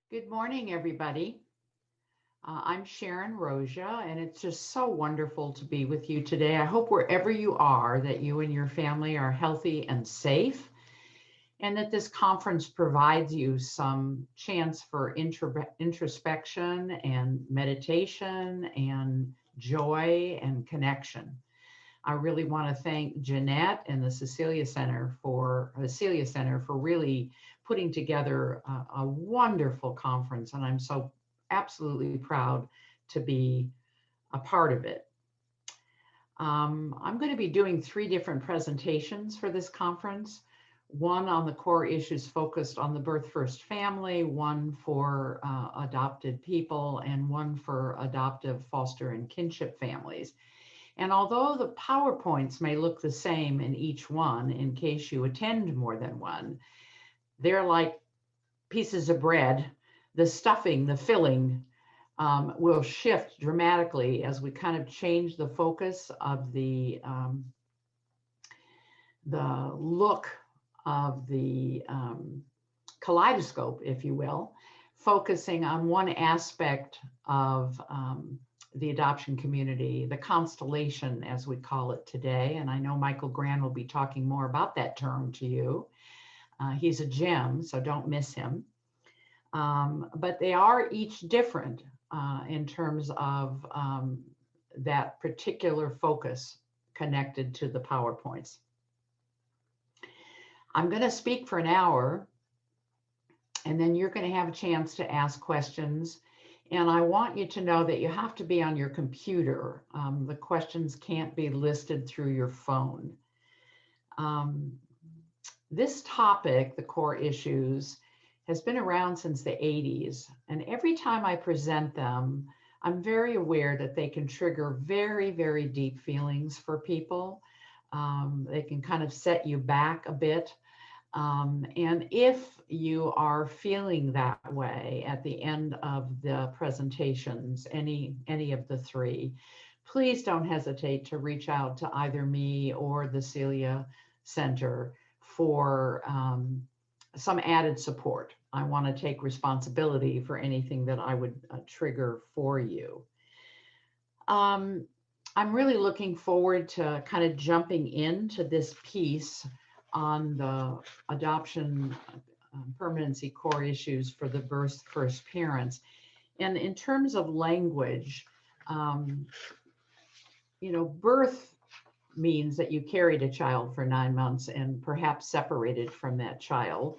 Good morning, everybody. I'm Sharon Roszia, and it's just so wonderful to be with you today. I hope wherever you are, that you and your family are healthy and safe, and that this conference provides you some chance for introspection and meditation and joy and connection. I really want to thank Jeanette and the Celia Center for really putting together a wonderful conference, and I'm so absolutely proud to be a part of it. I'm going to be doing three different presentations for this conference. One on the core issues focused on the birth first family, one for adopted people, and one for adoptive, foster, and kinship families. And although the PowerPoints may look the same in each one, in case you attend more than one, they're like pieces of bread. The stuffing, the filling will shift dramatically as we kind of change the focus of the look of the kaleidoscope, if you will, focusing on one aspect of the adoption community, the constellation, as we call it today. And I know Michael Gran will be talking more about that term to you. He's a gem, so don't miss him. But they are each different in terms of that particular focus connected to the PowerPoints. I'm going to speak for an hour, and then you're going to have a chance to ask questions. And I want you to know that you have to be on your computer. The questions can't be listed through your phone. This topic, the core issues, has been around since the 80s. And every time I present them, I'm very aware that they can trigger very, very deep feelings for people. They can kind of set you back a bit. And if you are feeling that way at the end of the presentations, any of the three, please don't hesitate to reach out to either me or the Celia Center for some added support. I want to take responsibility for anything that I would trigger for you. I'm really looking forward to kind of jumping into this piece on the adoption permanency core issues for the birth first parents. And in terms of language, birth means that you carried a child for 9 months and perhaps separated from that child.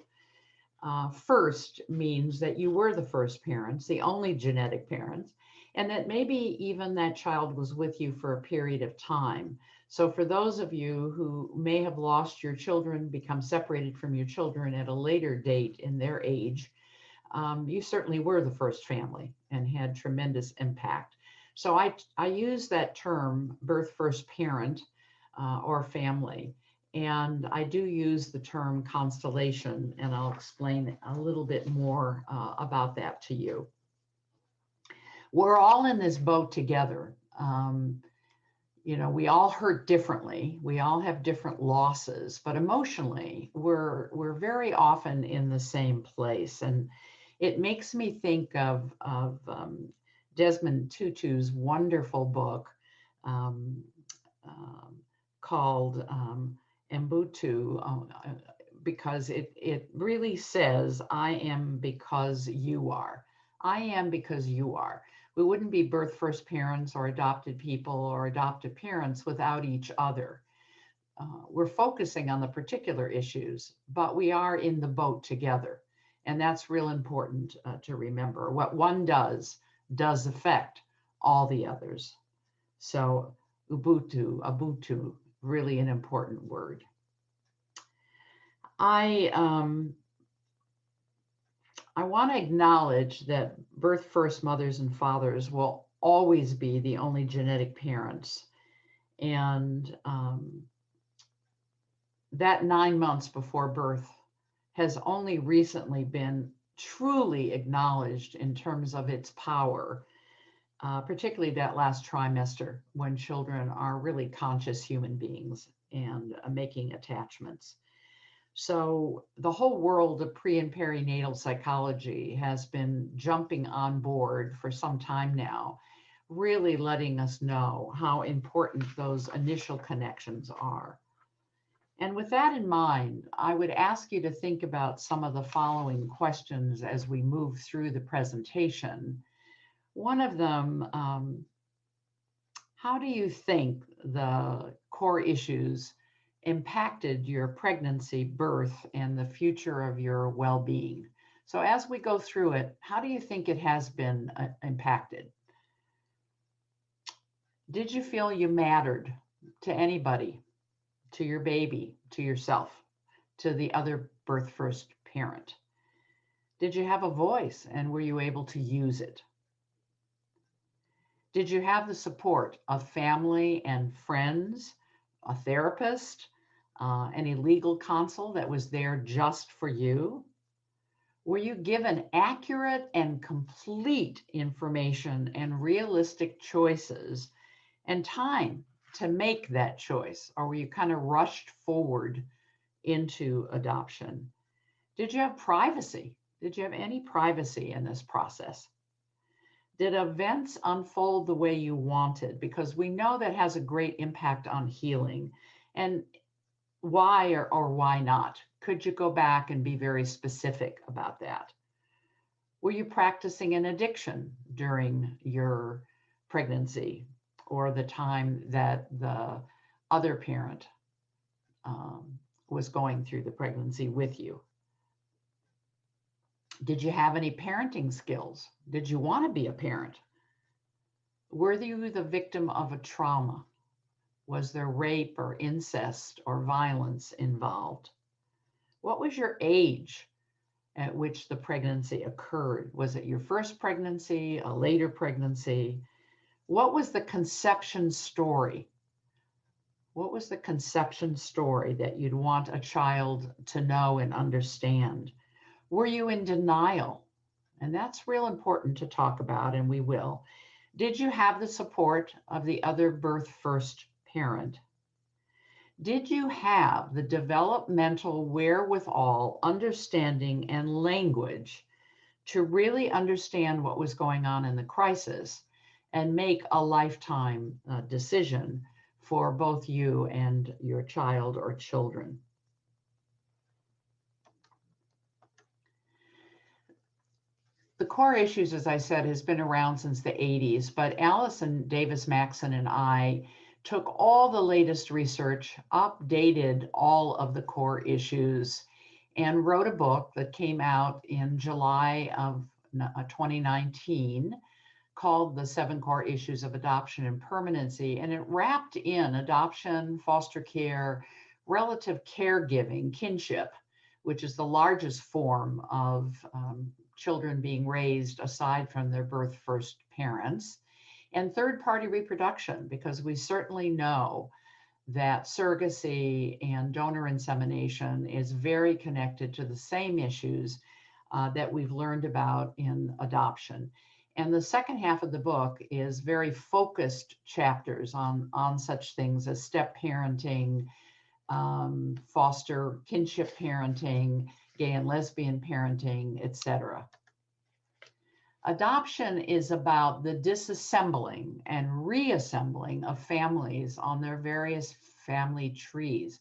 First means that you were the first parents, the only genetic parents, and that maybe even that child was with you for a period of time. So for those of you who may have lost your children, become separated from your children at a later date in their age, you certainly were the first family and had tremendous impact. So I use that term, birth first parent or family. And I do use the term constellation, and I'll explain a little bit more about that to you. We're all in this boat together. We all hurt differently. We all have different losses, but emotionally, we're very often in the same place. And it makes me think of Desmond Tutu's wonderful book called Ubuntu, because it really says, I am because you are. I am because you are. We wouldn't be birth first parents or adopted people or adopted parents without each other. We're focusing on the particular issues, but we are in the boat together. And that's real important to remember. What one does affect all the others. So Ubuntu, really an important word. I want to acknowledge that birth first mothers and fathers will always be the only genetic parents. And that 9 months before birth has only recently been truly acknowledged in terms of its power, particularly that last trimester when children are really conscious human beings and making attachments. So the whole world of pre and perinatal psychology has been jumping on board for some time now, really letting us know how important those initial connections are. And with that in mind, I would ask you to think about some of the following questions as we move through the presentation. One of them, how do you think the core issues impacted your pregnancy, birth, and the future of your well-being? So as we go through it, how do you think it has been impacted? Did you feel you mattered to anybody, to your baby, to yourself, to the other birth first parent? Did you have a voice and were you able to use it? Did you have the support of family and friends, a therapist, any legal counsel that was there just for you? Were you given accurate and complete information and realistic choices and time to make that choice? Or were you kind of rushed forward into adoption? Did you have privacy? Did you have any privacy in this process? Did events unfold the way you wanted? Because we know that has a great impact on healing. And why or why not? Could you go back and be very specific about that? Were you practicing an addiction during your pregnancy or the time that the other parent was going through the pregnancy with you? Did you have any parenting skills? Did you want to be a parent? Were you the victim of a trauma? Was there rape or incest or violence involved? What was your age at which the pregnancy occurred? Was it your first pregnancy, a later pregnancy? What was the conception story? What was the conception story that you'd want a child to know and understand? Were you in denial? And that's real important to talk about, and we will. Did you have the support of the other birth first parent? Did you have the developmental wherewithal, understanding, and language to really understand what was going on in the crisis and make a lifetime decision for both you and your child or children? The core issues, as I said, has been around since the 80s, but Allison Davis Maxon and I took all the latest research, updated all of the core issues, and wrote a book that came out in July of 2019 called The 7 Core Issues of Adoption and Permanency. And it wrapped in adoption, foster care, relative caregiving, kinship, which is the largest form of children being raised aside from their birth first parents, and third-party reproduction, because we certainly know that surrogacy and donor insemination is very connected to the same issues that we've learned about in adoption. And the second half of the book is very focused chapters on such things as step parenting, foster kinship parenting, gay and lesbian parenting, etc. Adoption is about the disassembling and reassembling of families on their various family trees,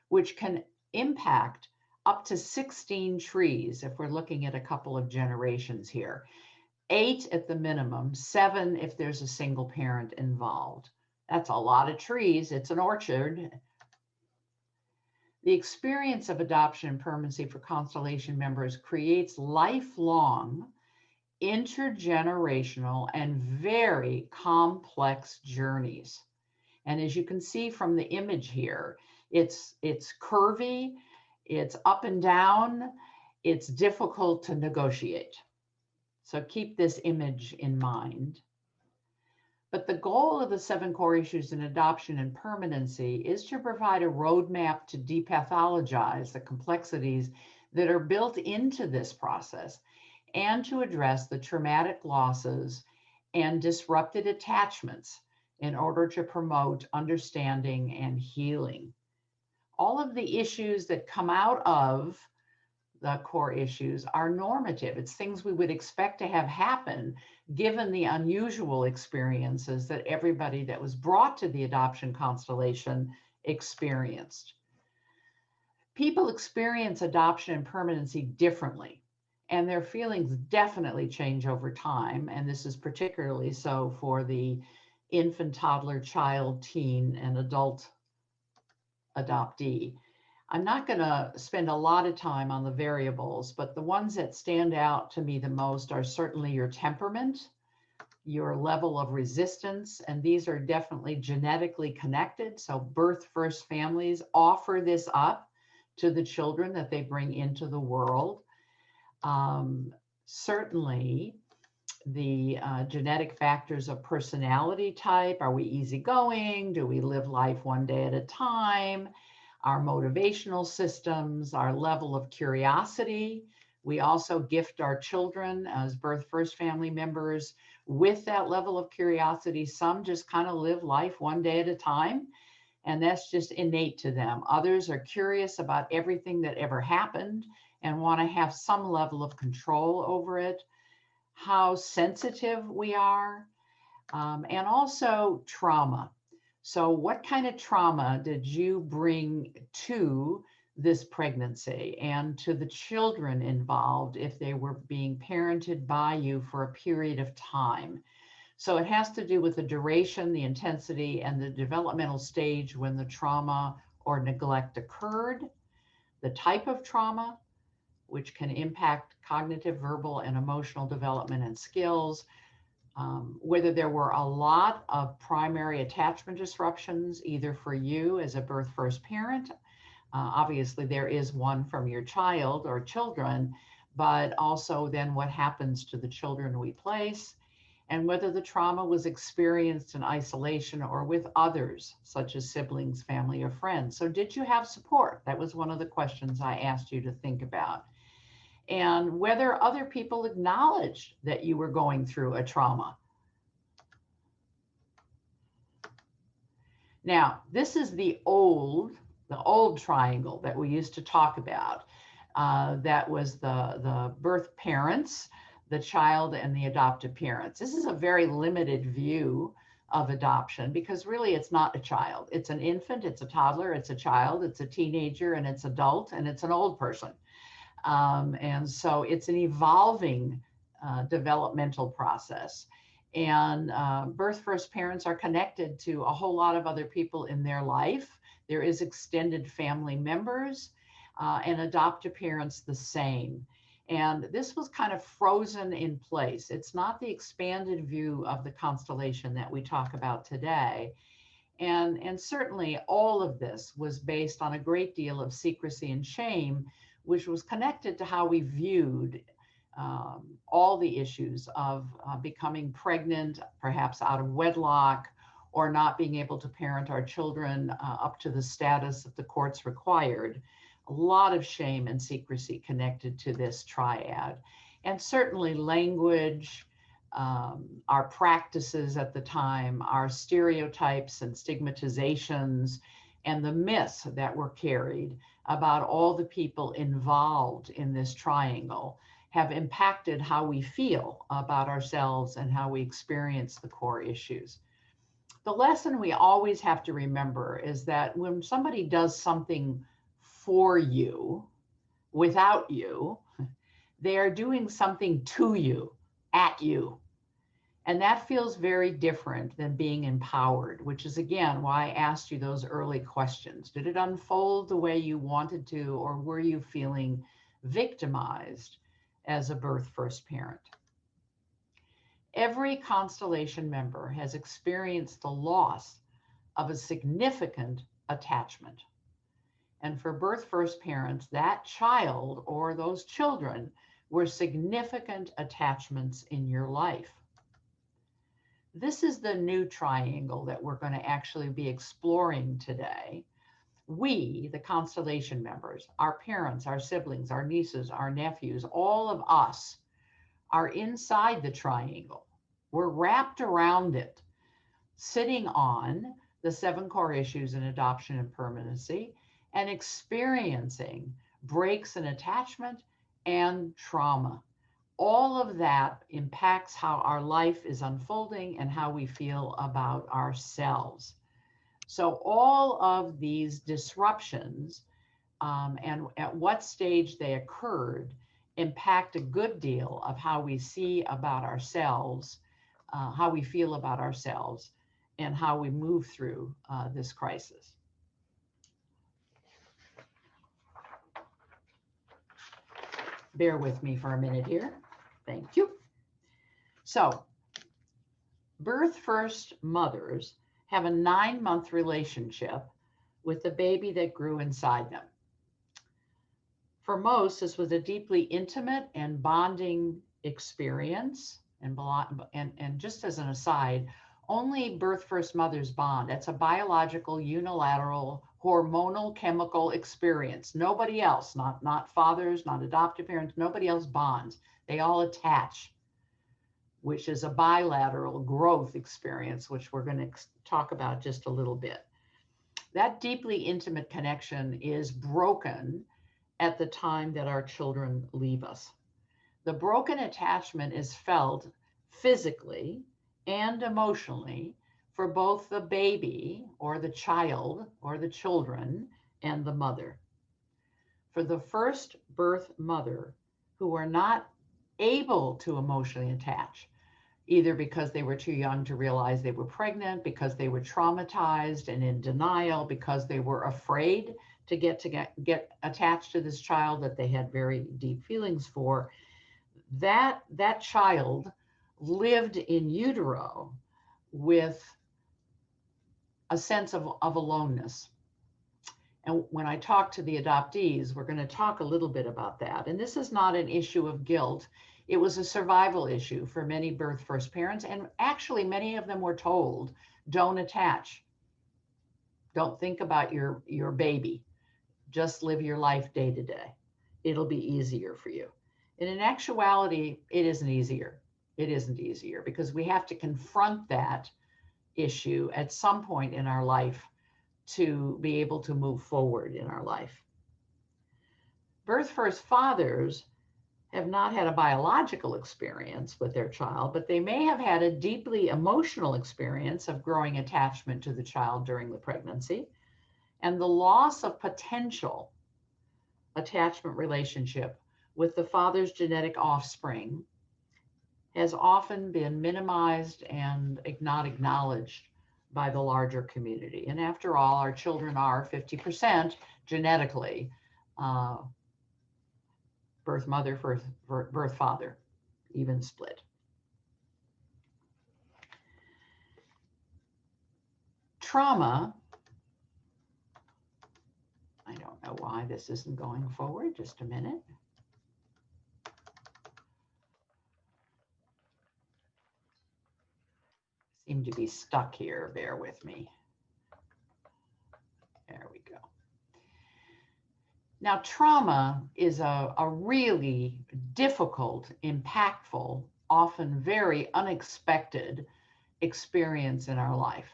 which can impact up to 16 trees if we're looking at a couple of generations here. 8 at the minimum, 7 if there's a single parent involved. That's a lot of trees. It's an orchard. The experience of adoption and permanency for Constellation members creates lifelong, intergenerational, and very complex journeys. And as you can see from the image here, it's curvy, it's up and down, it's difficult to negotiate. So keep this image in mind. But the goal of the 7 core issues in adoption and permanency is to provide a roadmap to depathologize the complexities that are built into this process and to address the traumatic losses and disrupted attachments in order to promote understanding and healing. all of the issues that come out of the core issues are normative. It's things we would expect to have happen given the unusual experiences that everybody that was brought to the adoption constellation experienced. People experience adoption and permanency differently, and their feelings definitely change over time. And this is particularly so for the infant, toddler, child, teen, and adult adoptee. I'm not going to spend a lot of time on the variables, but the ones that stand out to me the most are certainly your temperament, your level of resistance, and these are definitely genetically connected. So birth first families offer this up to the children that they bring into the world. Certainly, the genetic factors of personality type. Are we easygoing? Do we live life one day at a time? Our motivational systems, our level of curiosity. We also gift our children as birth first family members with that level of curiosity. Some just kind of live life one day at a time, and that's just innate to them. Others are curious about everything that ever happened and want to have some level of control over it. How sensitive we are, and also trauma. So what kind of trauma did you bring to this pregnancy and to the children involved if they were being parented by you for a period of time? So it has to do with the duration, the intensity, and the developmental stage when the trauma or neglect occurred, the type of trauma, which can impact cognitive, verbal, and emotional development and skills, whether there were a lot of primary attachment disruptions, either for you as a birth first parent, obviously there is one from your child or children, but also then what happens to the children we place, and whether the trauma was experienced in isolation or with others, such as siblings, family, or friends. So did you have support? That was one of the questions I asked you to think about. And whether other people acknowledged that you were going through a trauma. Now, this is the old triangle that we used to talk about. That was the birth parents, the child, and the adoptive parents. This is a very limited view of adoption because really it's not a child. It's an infant, it's a toddler, it's a child, it's a teenager, and it's adult, and it's an old person. And so it's an evolving developmental process. And birth first parents are connected to a whole lot of other people in their life. There is extended family members, and adoptive parents the same. And this was kind of frozen in place. It's not the expanded view of the constellation that we talk about today. And certainly all of this was based on a great deal of secrecy and shame, which was connected to how we viewed all the issues of becoming pregnant, perhaps out of wedlock, or not being able to parent our children up to the status that the courts required. A lot of shame and secrecy connected to this triad. And certainly language, our practices at the time, our stereotypes and stigmatizations, and the myths that were carried about all the people involved in this triangle have impacted how we feel about ourselves and how we experience the core issues. The lesson we always have to remember is that when somebody does something for you, without you, they are doing something to you, at you. And that feels very different than being empowered, which is, again, why I asked you those early questions. Did it unfold the way you wanted to, or were you feeling victimized as a birth first parent? Every constellation member has experienced the loss of a significant attachment. And for birth first parents, that child or those children were significant attachments in your life. This is the new triangle that we're going to actually be exploring today. We, the constellation members, our parents, our siblings, our nieces, our nephews, all of us are inside the triangle. We're wrapped around it, sitting on the 7 core issues in adoption and permanency. and experiencing breaks in attachment and trauma. All of that impacts how our life is unfolding and how we feel about ourselves. So, all of these disruptions and at what stage they occurred impact a good deal of how we see about ourselves, how we feel about ourselves, and how we move through this crisis. Bear with me for a minute here. Thank you. So, birth first mothers have a 9-month relationship with the baby that grew inside them. For most, this was a deeply intimate and bonding experience. And just as an aside, only birth first mothers bond. That's a biological, unilateral, hormonal, chemical experience. Nobody else, not fathers, not adoptive parents, nobody else bonds. They all attach, which is a bilateral growth experience, which we're going to talk about just a little bit. That deeply intimate connection is broken at the time that our children leave us. The broken attachment is felt physically and emotionally for both the baby or the child or the children and the mother. For the first birth mother who are not able to emotionally attach, either because they were too young to realize they were pregnant, because they were traumatized and in denial, because they were afraid to get attached to this child that they had very deep feelings for, that child lived in utero with a sense of aloneness. And when I talk to the adoptees, we're going to talk a little bit about that. And this is not an issue of guilt. It was a survival issue for many birth first parents. And actually, many of them were told, don't attach. Don't think about your baby. Just live your life day to day. It'll be easier for you. And in actuality, it isn't easier. It isn't easier because we have to confront that issue at some point in our life to be able to move forward in our life. Birth first fathers have not had a biological experience with their child, but they may have had a deeply emotional experience of growing attachment to the child during the pregnancy. And the loss of potential attachment relationship with the father's genetic offspring has often been minimized and not acknowledged by the larger community. And after all, our children are 50% genetically birth mother, birth father, even split. Trauma, I don't know why this isn't going forward, just a minute. Seem to be stuck here, bear with me. There we go. Now, trauma is a really difficult, impactful, often very unexpected experience in our life.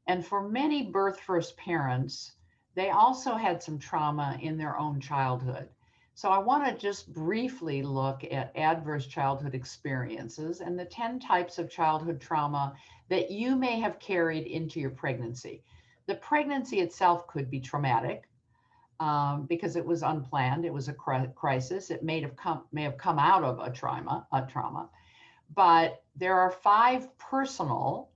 And for many birth first parents, they also had some trauma in their own childhood. So I want to just briefly look at adverse childhood experiences and the 10 types of childhood trauma that you may have carried into your pregnancy. The pregnancy itself could be traumatic because it was unplanned. It was a crisis. It may have come out of a trauma. But there are 5 personal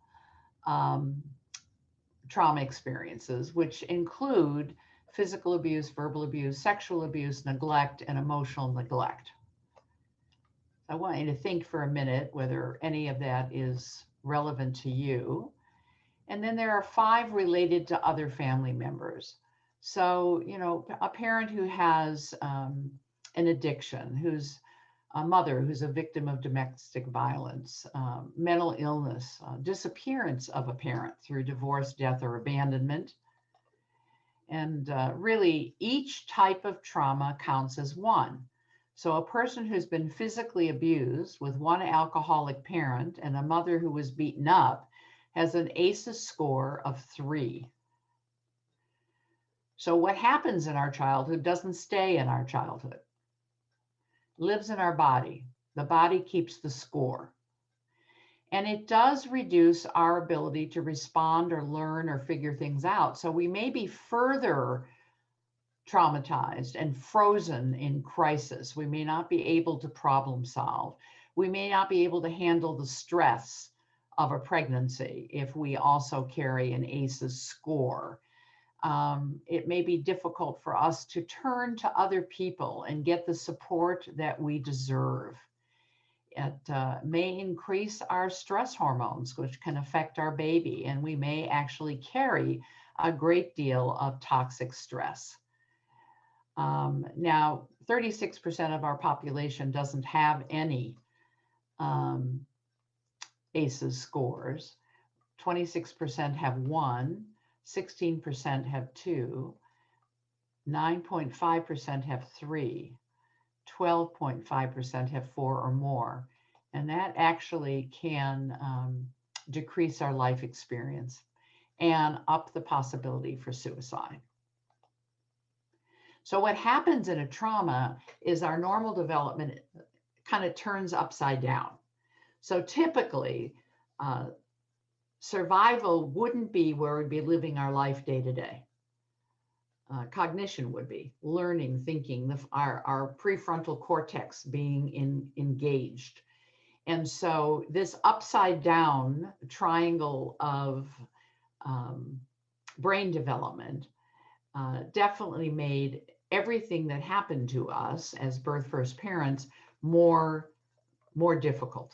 trauma experiences, which include physical abuse, verbal abuse, sexual abuse, neglect, and emotional neglect. I want you to think for a minute whether any of that is relevant to you. And then there are 5 related to other family members. So, a parent who has an addiction, who's a mother who's a victim of domestic violence, mental illness, disappearance of a parent through divorce, death, or abandonment. And really, each type of trauma counts as one. So a person who's been physically abused with one alcoholic parent and a mother who was beaten up has an ACEs score of 3. So what happens in our childhood doesn't stay in our childhood, lives in our body. The body keeps the score. And it does reduce our ability to respond or learn or figure things out. So we may be further traumatized and frozen in crisis. We may not be able to problem solve. We may not be able to handle the stress of a pregnancy if we also carry an ACEs score. It may be difficult for us to turn to other people and get the support that we deserve. It may increase our stress hormones, which can affect our baby, and we may actually carry a great deal of toxic stress. Now, 36% of our population doesn't have any ACEs scores. 26% have 1, 16% have 2, 9.5% have 3, 12.5% have 4 or more. And that actually can decrease our life experience and up the possibility for suicide. So what happens in a trauma is our normal development kind of turns upside down. So typically, survival wouldn't be where we'd be living our life day to day. Cognition would be, learning, thinking, our prefrontal cortex being engaged. And so this upside down triangle of brain development definitely made everything that happened to us as birth first parents more difficult.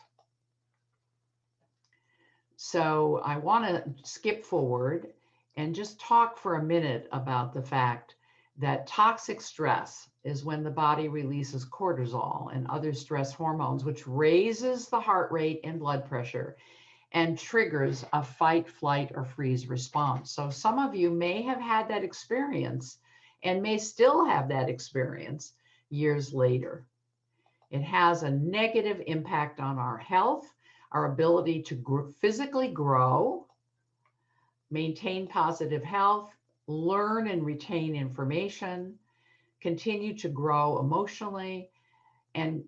So I want to skip forward and just talk for a minute about the fact that toxic stress is when the body releases cortisol and other stress hormones, which raises the heart rate and blood pressure and triggers a fight, flight, or freeze response. So some of you may have had that experience and may still have that experience years later. It has a negative impact on our health, our ability to physically grow, maintain positive health, learn and retain information, continue to grow emotionally, and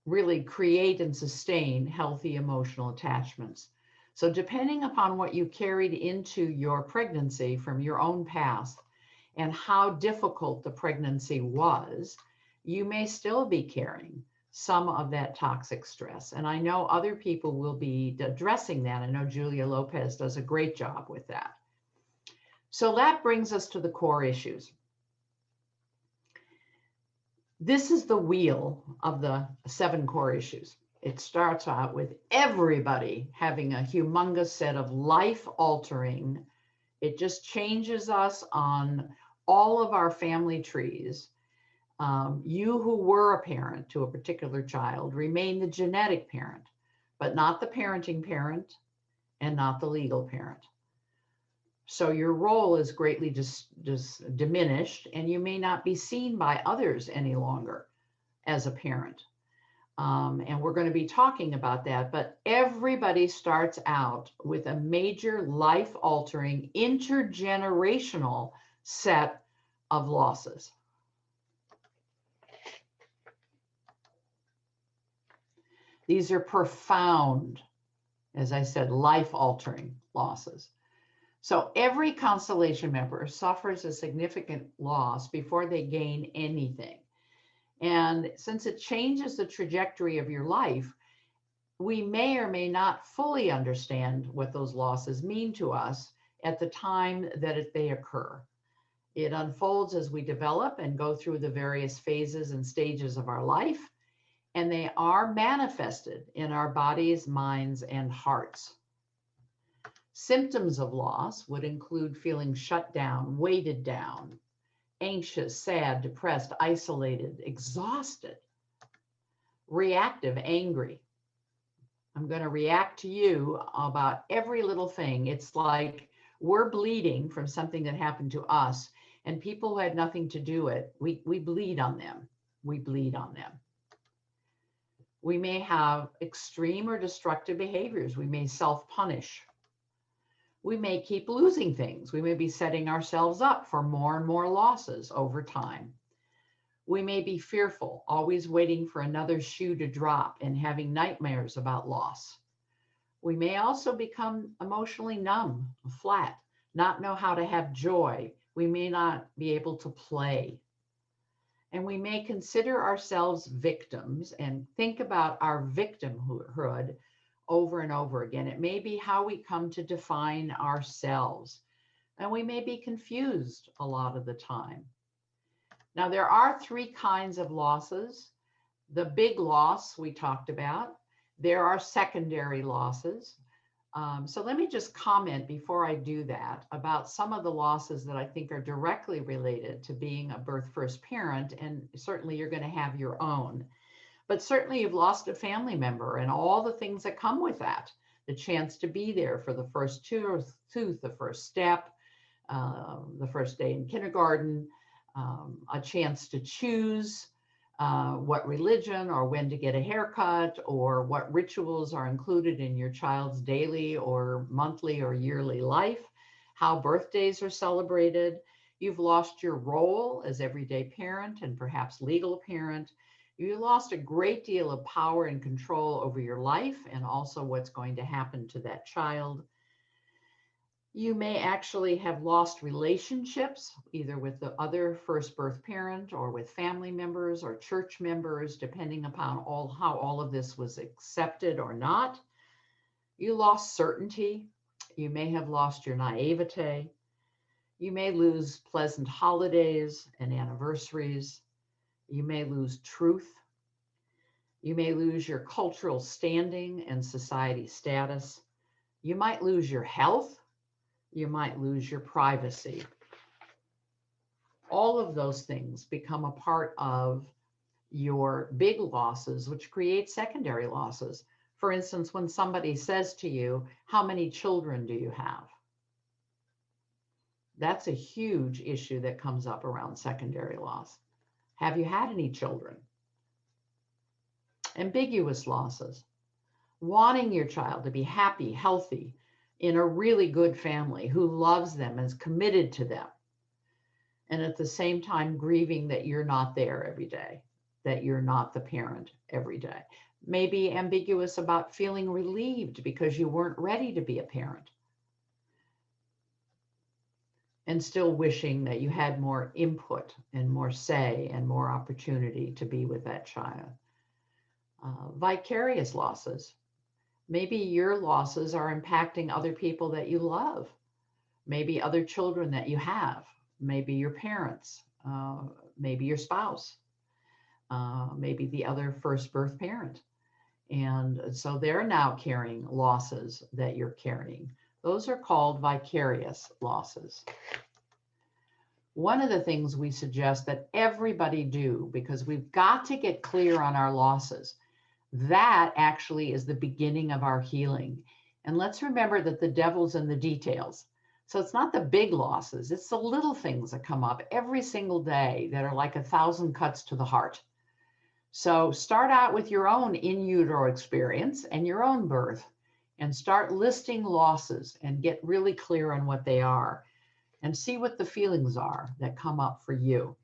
really create and sustain healthy emotional attachments. So depending upon what you carried into your pregnancy from your own past and how difficult the pregnancy was, you may still be carrying some of that toxic stress. And I know other people will be addressing that. I know Julia Lopez does a great job with that. So that brings us to the core issues. This is the wheel of the 7 core issues. It starts out with everybody having a humongous set of life-altering. It just changes us on all of our family trees. You who were a parent to a particular child remain the genetic parent, but not the parenting parent and not the legal parent. So your role is greatly just diminished, and you may not be seen by others any longer as a parent. And we're going to be talking about that, but everybody starts out with a major life-altering intergenerational set of losses. These are profound, as I said, life-altering losses. So every constellation member suffers a significant loss before they gain anything. And since it changes the trajectory of your life, we may or may not fully understand what those losses mean to us at the time that they occur. It unfolds as we develop and go through the various phases and stages of our life, and they are manifested in our bodies, minds, and hearts. Symptoms of loss would include feeling shut down, weighted down, anxious, sad, depressed, isolated, exhausted, reactive, angry. I'm going to react to you about every little thing. It's like we're bleeding from something that happened to us, and people who had nothing to do it, we bleed on them. We bleed on them. We may have extreme or destructive behaviors. We may self-punish. We may keep losing things. We may be setting ourselves up for more and more losses over time. We may be fearful, always waiting for another shoe to drop and having nightmares about loss. We may also become emotionally numb, flat, not know how to have joy. We may not be able to play. And we may consider ourselves victims and think about our victimhood over and over again. It may be how we come to define ourselves. And we may be confused a lot of the time. Now, there are three kinds of losses. The big loss we talked about. There are secondary losses. So let me just comment before I do that about some of the losses that I think are directly related to being a birth first parent. And certainly you're going to have your own. But certainly you've lost a family member and all the things that come with that. The chance to be there for the first tooth, the first step, the first day in kindergarten, a chance to choose what religion or when to get a haircut or what rituals are included in your child's daily or monthly or yearly life, how birthdays are celebrated. You've lost your role as everyday parent and perhaps legal parent. You lost a great deal of power and control over your life and also what's going to happen to that child. You may actually have lost relationships, either with the other first birth parent or with family members or church members, depending upon how all of this was accepted or not. You lost certainty. You may have lost your naivete. You may lose pleasant holidays and anniversaries. You may lose truth. You may lose your cultural standing and society status. You might lose your health. You might lose your privacy. All of those things become a part of your big losses, which create secondary losses. For instance, when somebody says to you, how many children do you have? That's a huge issue that comes up around secondary loss. Have you had any children? Ambiguous losses. Wanting your child to be happy, healthy, in a really good family who loves them and is committed to them. And at the same time, grieving that you're not there every day, that you're not the parent every day. Maybe ambiguous about feeling relieved because you weren't ready to be a parent. And still wishing that you had more input and more say and more opportunity to be with that child. Vicarious losses. Maybe your losses are impacting other people that you love, maybe other children that you have, maybe your parents, maybe your spouse, maybe the other first birth parent. And so they're now carrying losses that you're carrying. Those are called vicarious losses. One of the things we suggest that everybody do, because we've got to get clear on our losses, that actually is the beginning of our healing. And let's remember that the devil's in the details. So it's not the big losses, it's the little things that come up every single day that are like 1,000 cuts to the heart. So start out with your own in utero experience and your own birth and start listing losses and get really clear on what they are and see what the feelings are that come up for you.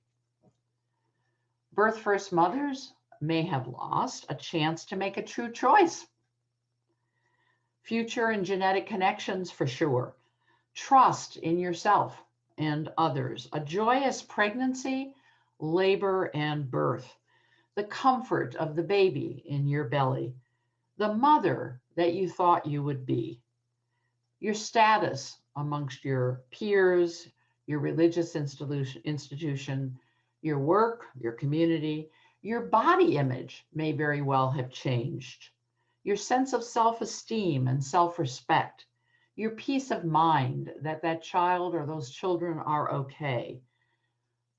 Birth first mothers may have lost a chance to make a true choice. Future and genetic connections for sure. Trust in yourself and others. A joyous pregnancy, labor, and birth. The comfort of the baby in your belly. The mother that you thought you would be. Your status amongst your peers, your religious institution, your work, your community. Your body image may very well have changed. Your sense of self-esteem and self-respect. Your peace of mind that that child or those children are okay.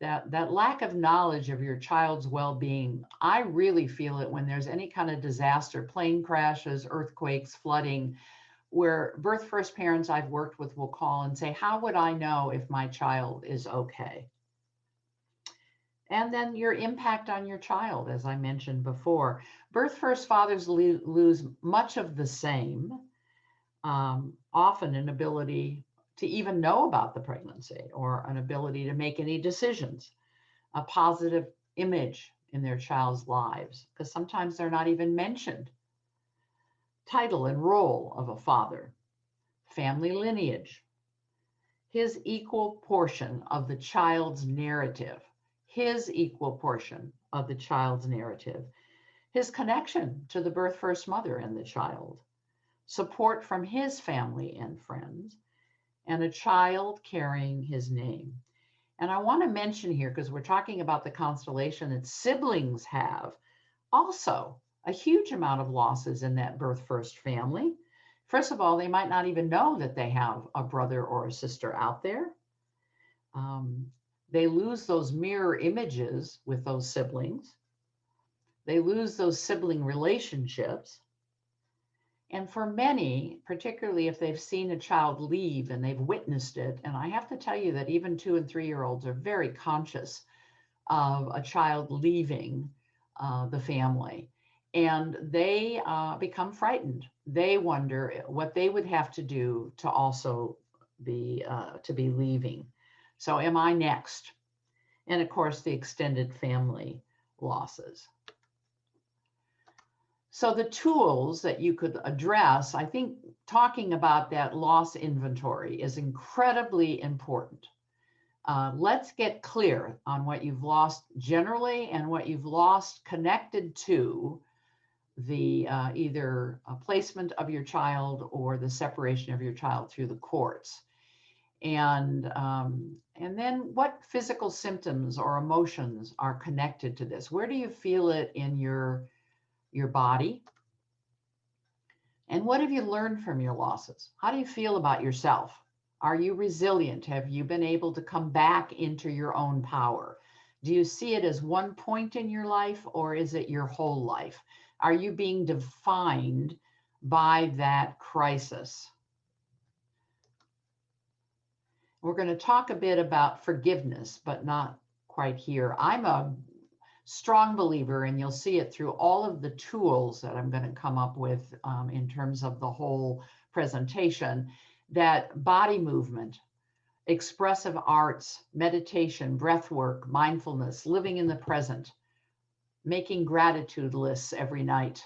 That lack of knowledge of your child's well-being, I really feel it when there's any kind of disaster, plane crashes, earthquakes, flooding, where birth first parents I've worked with will call and say, how would I know if my child is okay? And then your impact on your child, as I mentioned before. Birth first fathers lose much of the same, often an ability to even know about the pregnancy or an ability to make any decisions, a positive image in their child's lives, because sometimes they're not even mentioned. Title and role of a father, family lineage, his equal portion of the child's narrative, his equal portion of the child's narrative, his connection to the birth first mother and the child, support from his family and friends, and a child carrying his name. And I want to mention here, because we're talking about the constellation that siblings have, also a huge amount of losses in that birth first family. First of all, they might not even know that they have a brother or a sister out there. They lose those mirror images with those siblings. They lose those sibling relationships. And for many, particularly if they've seen a child leave and they've witnessed it, and I have to tell you that even 2 and 3-year-olds are very conscious of a child leaving the family, and they become frightened. They wonder what they would have to do to also be leaving. So am I next? And of course, the extended family losses. So the tools that you could address, I think talking about that loss inventory is incredibly important. Let's get clear on what you've lost generally and what you've lost connected to the either placement of your child or the separation of your child through the courts. And then what physical symptoms or emotions are connected to this? Where do you feel it in your body? And what have you learned from your losses? How do you feel about yourself? Are you resilient? Have you been able to come back into your own power? Do you see it as one point in your life, or is it your whole life? Are you being defined by that crisis? We're going to talk a bit about forgiveness, but not quite here. I'm a strong believer, and you'll see it through all of the tools that I'm going to come up with in terms of the whole presentation, that body movement, expressive arts, meditation, breath work, mindfulness, living in the present, making gratitude lists every night,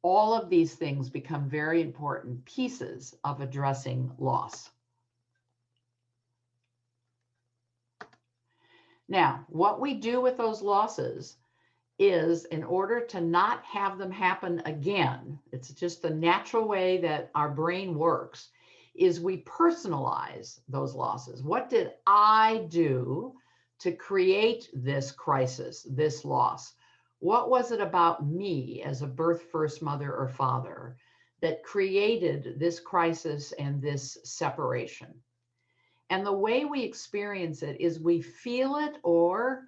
all of these things become very important pieces of addressing loss. Now, what we do with those losses is, in order to not have them happen again, it's just the natural way that our brain works, is we personalize those losses. What did I do to create this crisis, this loss? What was it about me as a birth first mother or father that created this crisis and this separation? And the way we experience it is we feel it or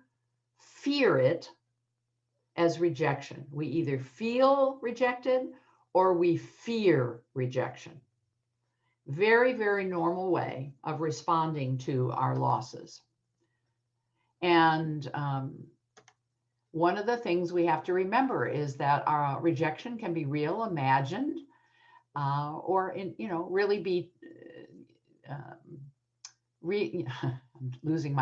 fear it as rejection. We either feel rejected or we fear rejection. Very, very normal way of responding to our losses. And one of the things we have to remember is that our rejection can be real, imagined, or really be I'm losing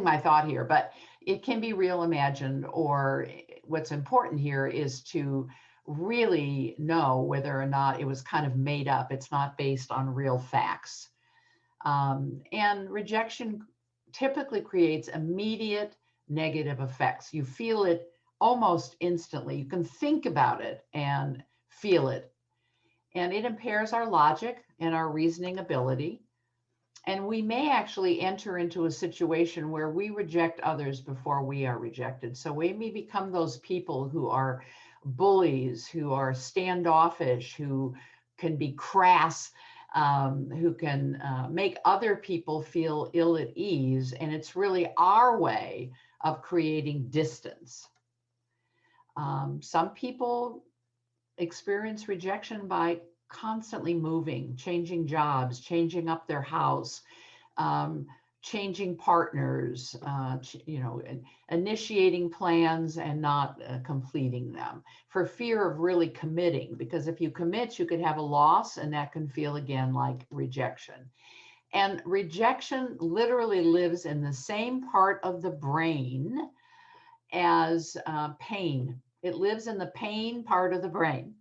my thought here, but it can be real, imagined, or what's important here is to really know whether or not it was kind of made up. It's not based on real facts. And rejection typically creates immediate negative effects. You feel it almost instantly. You can think about it and feel it. And it impairs our logic and our reasoning ability. And we may actually enter into a situation where we reject others before we are rejected. So we may become those people who are bullies, who are standoffish, who can be crass, who can make other people feel ill at ease. And it's really our way of creating distance. Some people experience rejection by constantly moving, changing jobs, changing up their house, changing partners, initiating plans and not completing them, for fear of really committing. Because if you commit, you could have a loss, and that can feel again like rejection. And rejection literally lives in the same part of the brain as pain. It lives in the pain part of the brain.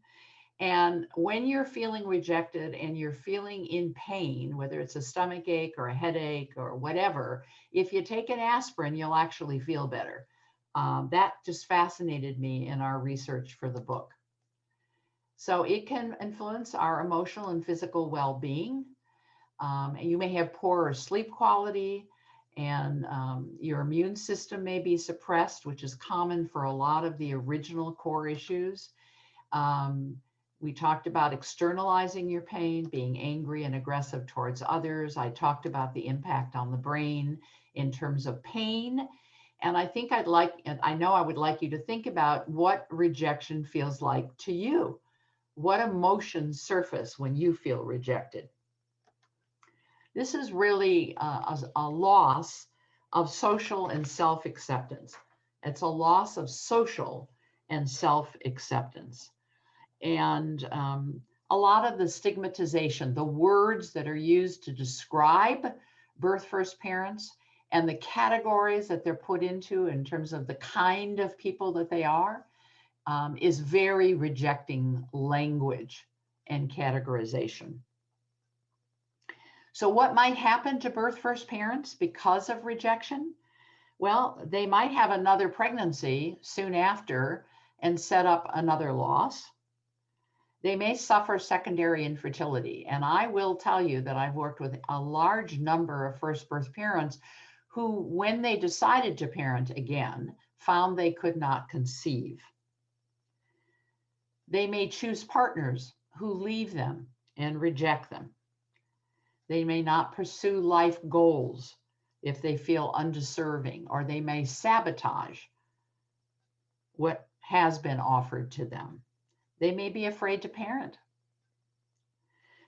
And when you're feeling rejected and you're feeling in pain, whether it's a stomach ache or a headache or whatever, if you take an aspirin, you'll actually feel better. That just fascinated me in our research for the book. So it can influence our emotional and physical well-being. You may have poorer sleep quality, and your immune system may be suppressed, which is common for a lot of the original core issues. We talked about externalizing your pain, being angry and aggressive towards others. I talked about the impact on the brain in terms of pain. And I think I know I would like you to think about what rejection feels like to you. What emotions surface when you feel rejected? This is really a loss of social and self-acceptance. It's a loss of social and self-acceptance. And a lot of the stigmatization, the words that are used to describe birth first parents and the categories that they're put into in terms of the kind of people that they are, is very rejecting language and categorization. So what might happen to birth first parents because of rejection? Well, they might have another pregnancy soon after and set up another loss. They may suffer secondary infertility. And I will tell you that I've worked with a large number of first birth parents who, when they decided to parent again, found they could not conceive. They may choose partners who leave them and reject them. They may not pursue life goals if they feel undeserving, or they may sabotage what has been offered to them. They may be afraid to parent.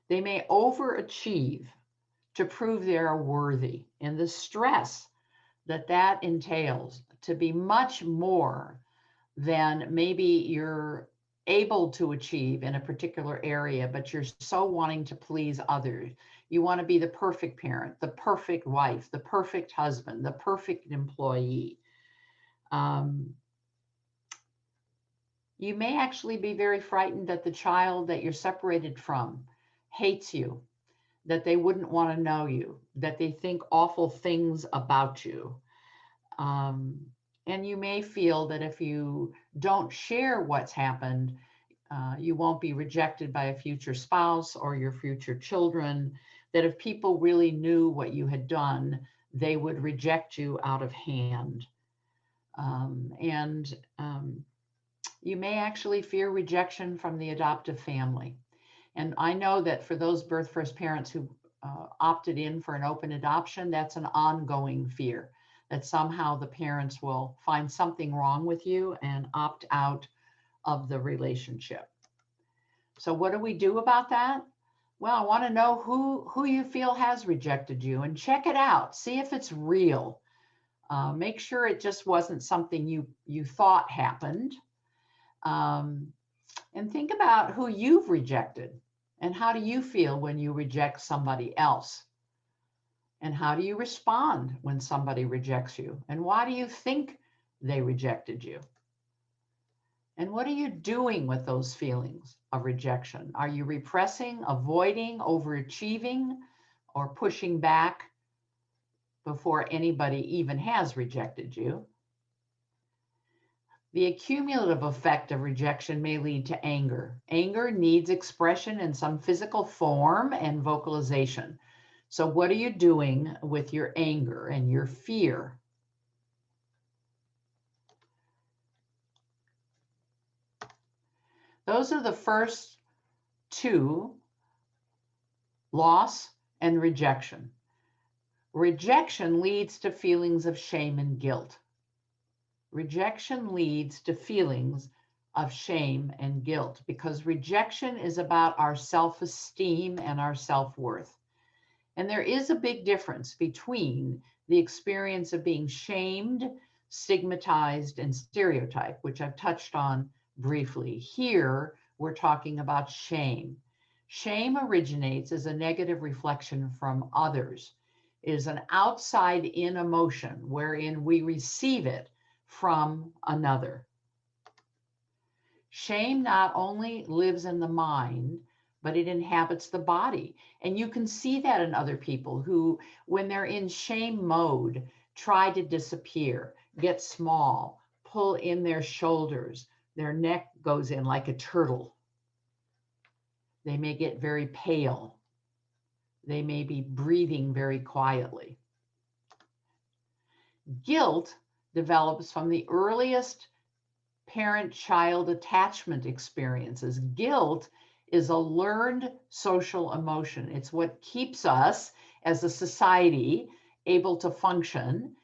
They may overachieve to prove they are worthy, and the stress that entails to be much more than maybe you're able to achieve in a particular area, but you're so wanting to please others. You want to be the perfect parent, the perfect wife, the perfect husband, the perfect employee. You may actually be very frightened that the child that you're separated from hates you, that they wouldn't want to know you, that they think awful things about you. And you may feel that if you don't share what's happened, you won't be rejected by a future spouse or your future children, that if people really knew what you had done, they would reject you out of hand. You may actually fear rejection from the adoptive family. And I know that for those birth first parents who opted in for an open adoption, that's an ongoing fear, that somehow the parents will find something wrong with you and opt out of the relationship. So what do we do about that? Well, I want to know who you feel has rejected you, and check it out. See if it's real. Make sure it just wasn't something you thought happened. And think about who you've rejected, and how do you feel when you reject somebody else? And how do you respond when somebody rejects you? And why do you think they rejected you? And what are you doing with those feelings of rejection? Are you repressing, avoiding, overachieving, or pushing back before anybody even has rejected you? The accumulative effect of rejection may lead to anger. Anger needs expression in some physical form and vocalization. So what are you doing with your anger and your fear? Those are the first two, loss and rejection. Rejection leads to feelings of shame and guilt. Rejection leads to feelings of shame and guilt, because rejection is about our self-esteem and our self-worth. And there is a big difference between the experience of being shamed, stigmatized, and stereotyped, which I've touched on briefly. Here, we're talking about shame. Shame originates as a negative reflection from others. It is an outside-in emotion wherein we receive it from another. Shame not only lives in the mind, but it inhabits the body. And you can see that in other people who, when they're in shame mode, try to disappear, get small, pull in their shoulders, their neck goes in like a turtle. They may get very pale. They may be breathing very quietly. Guilt develops from the earliest parent-child attachment experiences. Guilt is a learned social emotion. It's what keeps us as a society able to function.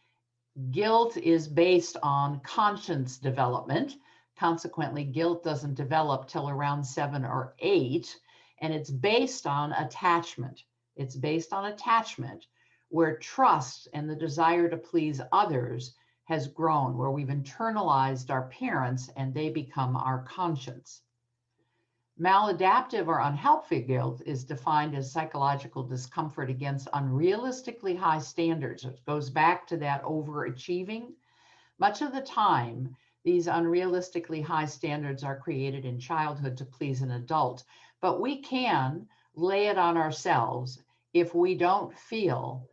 Guilt is based on conscience development. Consequently, guilt doesn't develop till around 7 or 8, and it's based on attachment. It's based on attachment where trust and the desire to please others has grown, where we've internalized our parents and they become our conscience. Maladaptive or unhelpful guilt is defined as psychological discomfort against unrealistically high standards. It goes back to that overachieving. Much of the time, these unrealistically high standards are created in childhood to please an adult, but we can lay it on ourselves if we don't feel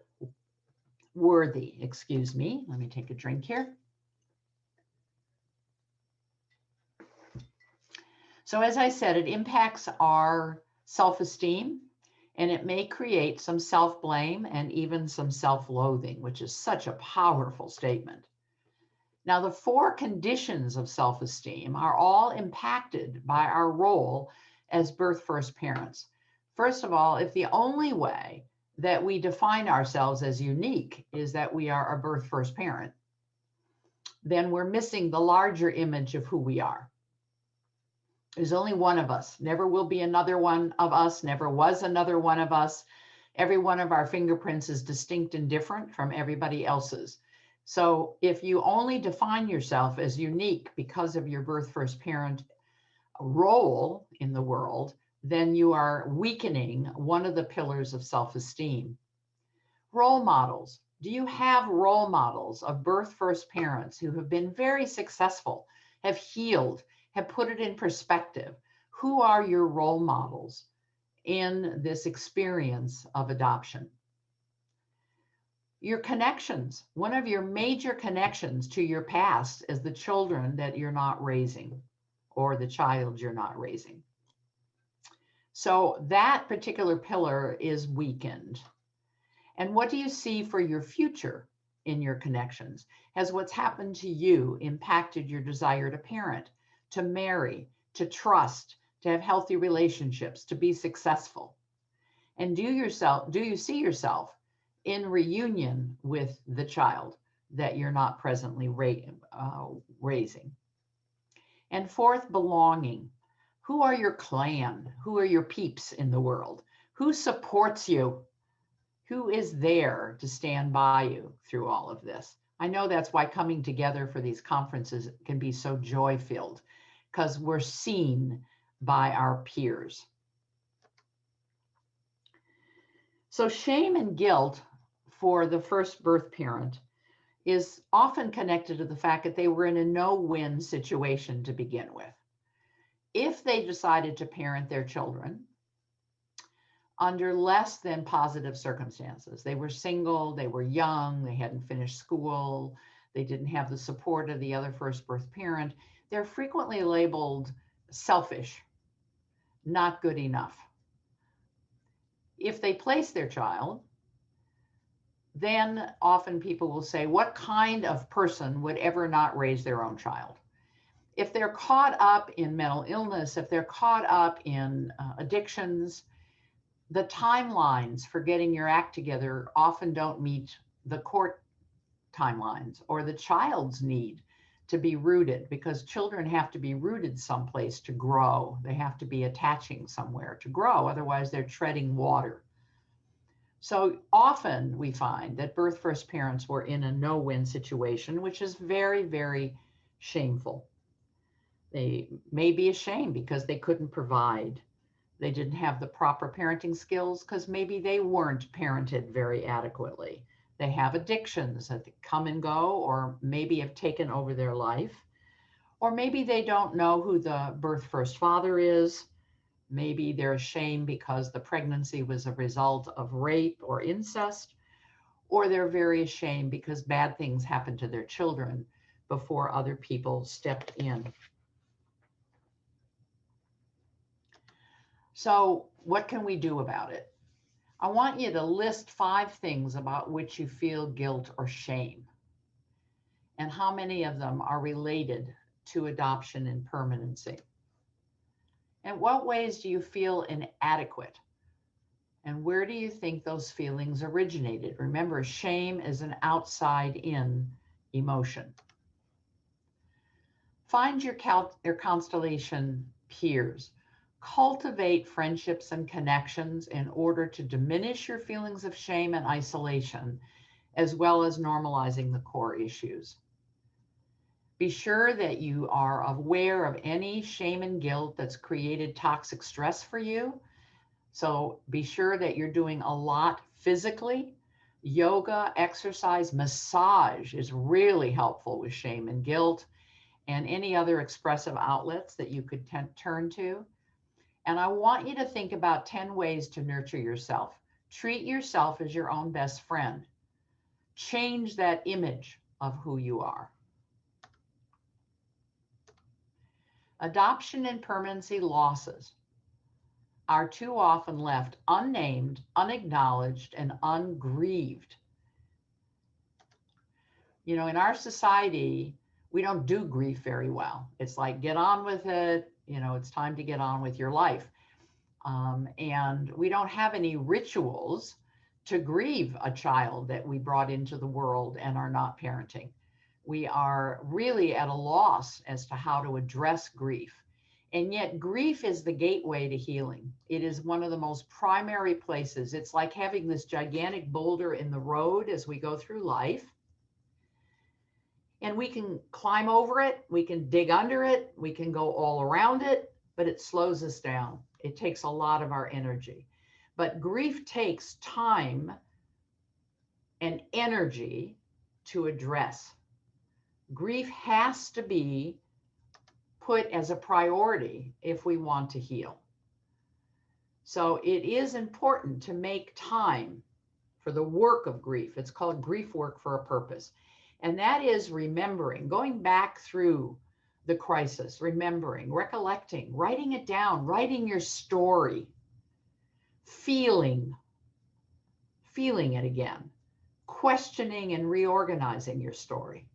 worthy. Excuse me, let me take a drink here. So as I said, it impacts our self-esteem, and it may create some self-blame and even some self-loathing, which is such a powerful statement. Now, the 4 conditions of self-esteem are all impacted by our role as birth first parents. First of all, if the only way that we define ourselves as unique is that we are a birth first parent, then we're missing the larger image of who we are. There's only one of us. Never will be another one of us. Never was another one of us. Every one of our fingerprints is distinct and different from everybody else's. So if you only define yourself as unique because of your birth first parent role in the world, then you are weakening one of the pillars of self-esteem. Role models. Do you have role models of birth first parents who have been very successful, have healed, have put it in perspective? Who are your role models in this experience of adoption? Your connections. One of your major connections to your past is the children that you're not raising or the child you're not raising. So that particular pillar is weakened. And what do you see for your future in your connections? Has what's happened to you impacted your desire to parent, to marry, to trust, to have healthy relationships, to be successful? And do you see yourself in reunion with the child that you're not presently raising? And 4th, belonging. Who are your clan? Who are your peeps in the world? Who supports you? Who is there to stand by you through all of this? I know that's why coming together for these conferences can be so joy-filled, because we're seen by our peers. So shame and guilt for the first birth parent is often connected to the fact that they were in a no-win situation to begin with. If they decided to parent their children under less than positive circumstances, they were single, they were young, they hadn't finished school, they didn't have the support of the other first birth parent, they're frequently labeled selfish, not good enough. If they place their child, then often people will say, what kind of person would ever not raise their own child? If they're caught up in mental illness, if they're caught up in addictions, the timelines for getting your act together often don't meet the court timelines or the child's need to be rooted, because children have to be rooted someplace to grow. They have to be attaching somewhere to grow. Otherwise, they're treading water. So often we find that birth first parents were in a no-win situation, which is very, very shameful. They may be ashamed because they couldn't provide. They didn't have the proper parenting skills because maybe they weren't parented very adequately. They have addictions that come and go, or maybe have taken over their life. Or maybe they don't know who the birth first father is. Maybe they're ashamed because the pregnancy was a result of rape or incest, or they're very ashamed because bad things happened to their children before other people stepped in. So, what can we do about it? I want you to list 5 things about which you feel guilt or shame, and how many of them are related to adoption and permanency. In what ways do you feel inadequate? And where do you think those feelings originated? Remember, shame is an outside in emotion. Find your constellation peers. Cultivate friendships and connections in order to diminish your feelings of shame and isolation, as well as normalizing the core issues. Be sure that you are aware of any shame and guilt that's created toxic stress for you. So be sure that you're doing a lot physically. Yoga, exercise, massage is really helpful with shame and guilt, and any other expressive outlets that you could turn to. And I want you to think about 10 ways to nurture yourself. Treat yourself as your own best friend. Change that image of who you are. Adoption and permanency losses are too often left unnamed, unacknowledged, and ungrieved. You know, in our society, we don't do grief very well. It's like, get on with it. You know, it's time to get on with your life. And we don't have any rituals to grieve a child that we brought into the world and are not parenting. We are really at a loss as to how to address grief. And yet grief is the gateway to healing. It is one of the most primary places. It's like having this gigantic boulder in the road as we go through life. And we can climb over it, we can dig under it, we can go all around it, but it slows us down. It takes a lot of our energy. But grief takes time and energy to address. Grief has to be put as a priority if we want to heal. So it is important to make time for the work of grief. It's called grief work for a purpose. And that is remembering, going back through the crisis, remembering, recollecting, writing it down, writing your story, feeling it again, questioning and reorganizing your story.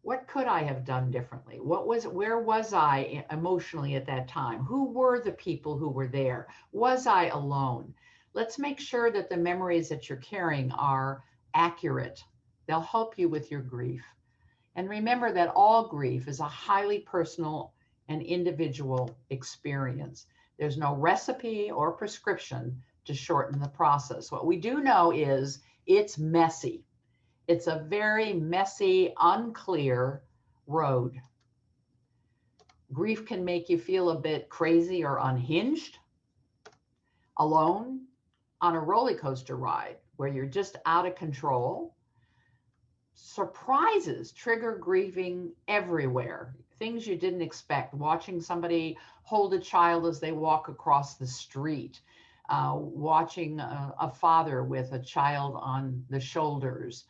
What could I have done differently? Where was I emotionally at that time? Who were the people who were there? Was I alone? Let's make sure that the memories that you're carrying are accurate. They'll help you with your grief. And remember that all grief is a highly personal and individual experience. There's no recipe or prescription to shorten the process. What we do know is it's messy. It's a very messy, unclear road. Grief can make you feel a bit crazy or unhinged, alone, on a roller coaster ride where you're just out of control. Surprises trigger grieving everywhere. Things you didn't expect. Watching somebody hold a child as they walk across the street. Watching a father with a child on the shoulders.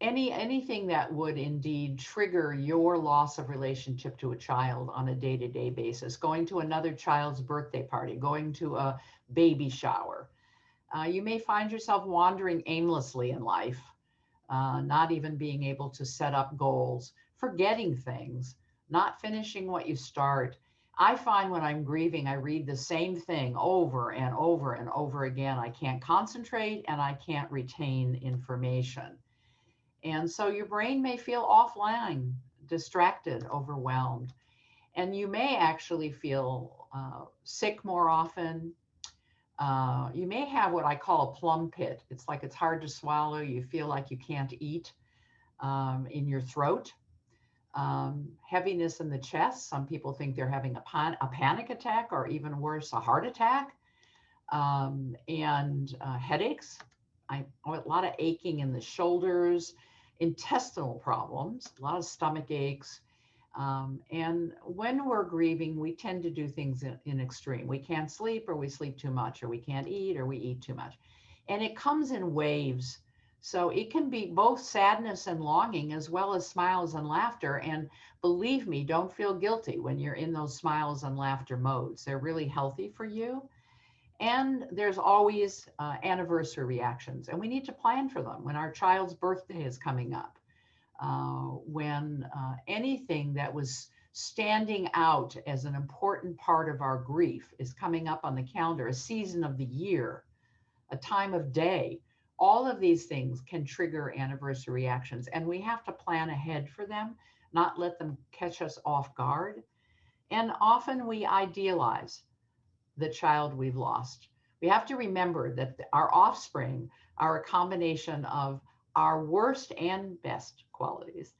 Anything that would indeed trigger your loss of relationship to a child on a day-to-day basis. Going to another child's birthday party. Going to a baby shower. You may find yourself wandering aimlessly in life, not even being able to set up goals, forgetting things, not finishing what you start. I find when I'm grieving, I read the same thing over and over and over again. I can't concentrate and I can't retain information. And so your brain may feel offline, distracted, overwhelmed, and you may actually feel sick more often. You may have what I call a plum pit. It's like it's hard to swallow. You feel like you can't eat in your throat. Heaviness in the chest. Some people think they're having a panic attack, or even worse, a heart attack. And headaches. A lot of aching in the shoulders, intestinal problems, a lot of stomach aches. And when we're grieving, we tend to do things in extreme. We can't sleep, or we sleep too much, or we can't eat, or we eat too much. And it comes in waves. So it can be both sadness and longing, as well as smiles and laughter. And believe me, don't feel guilty when you're in those smiles and laughter modes. They're really healthy for you. And there's always anniversary reactions, and we need to plan for them. When our child's birthday is coming up, when anything that was standing out as an important part of our grief is coming up on the calendar, a season of the year, a time of day, all of these things can trigger anniversary reactions, and we have to plan ahead for them, not let them catch us off guard. And often we idealize the child we've lost. We have to remember that our offspring are a combination of our worst and best qualities,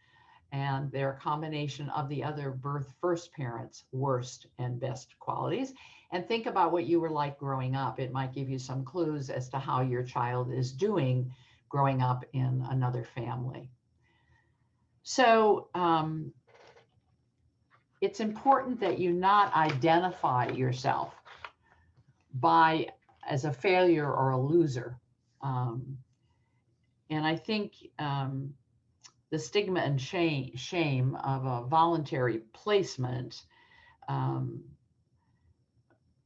and they're a combination of the other first parents' worst and best qualities. And think about what you were like growing up. It might give you some clues as to how your child is doing growing up in another family. So it's important that you not identify yourself as a failure or a loser. And I think the stigma and shame of a voluntary placement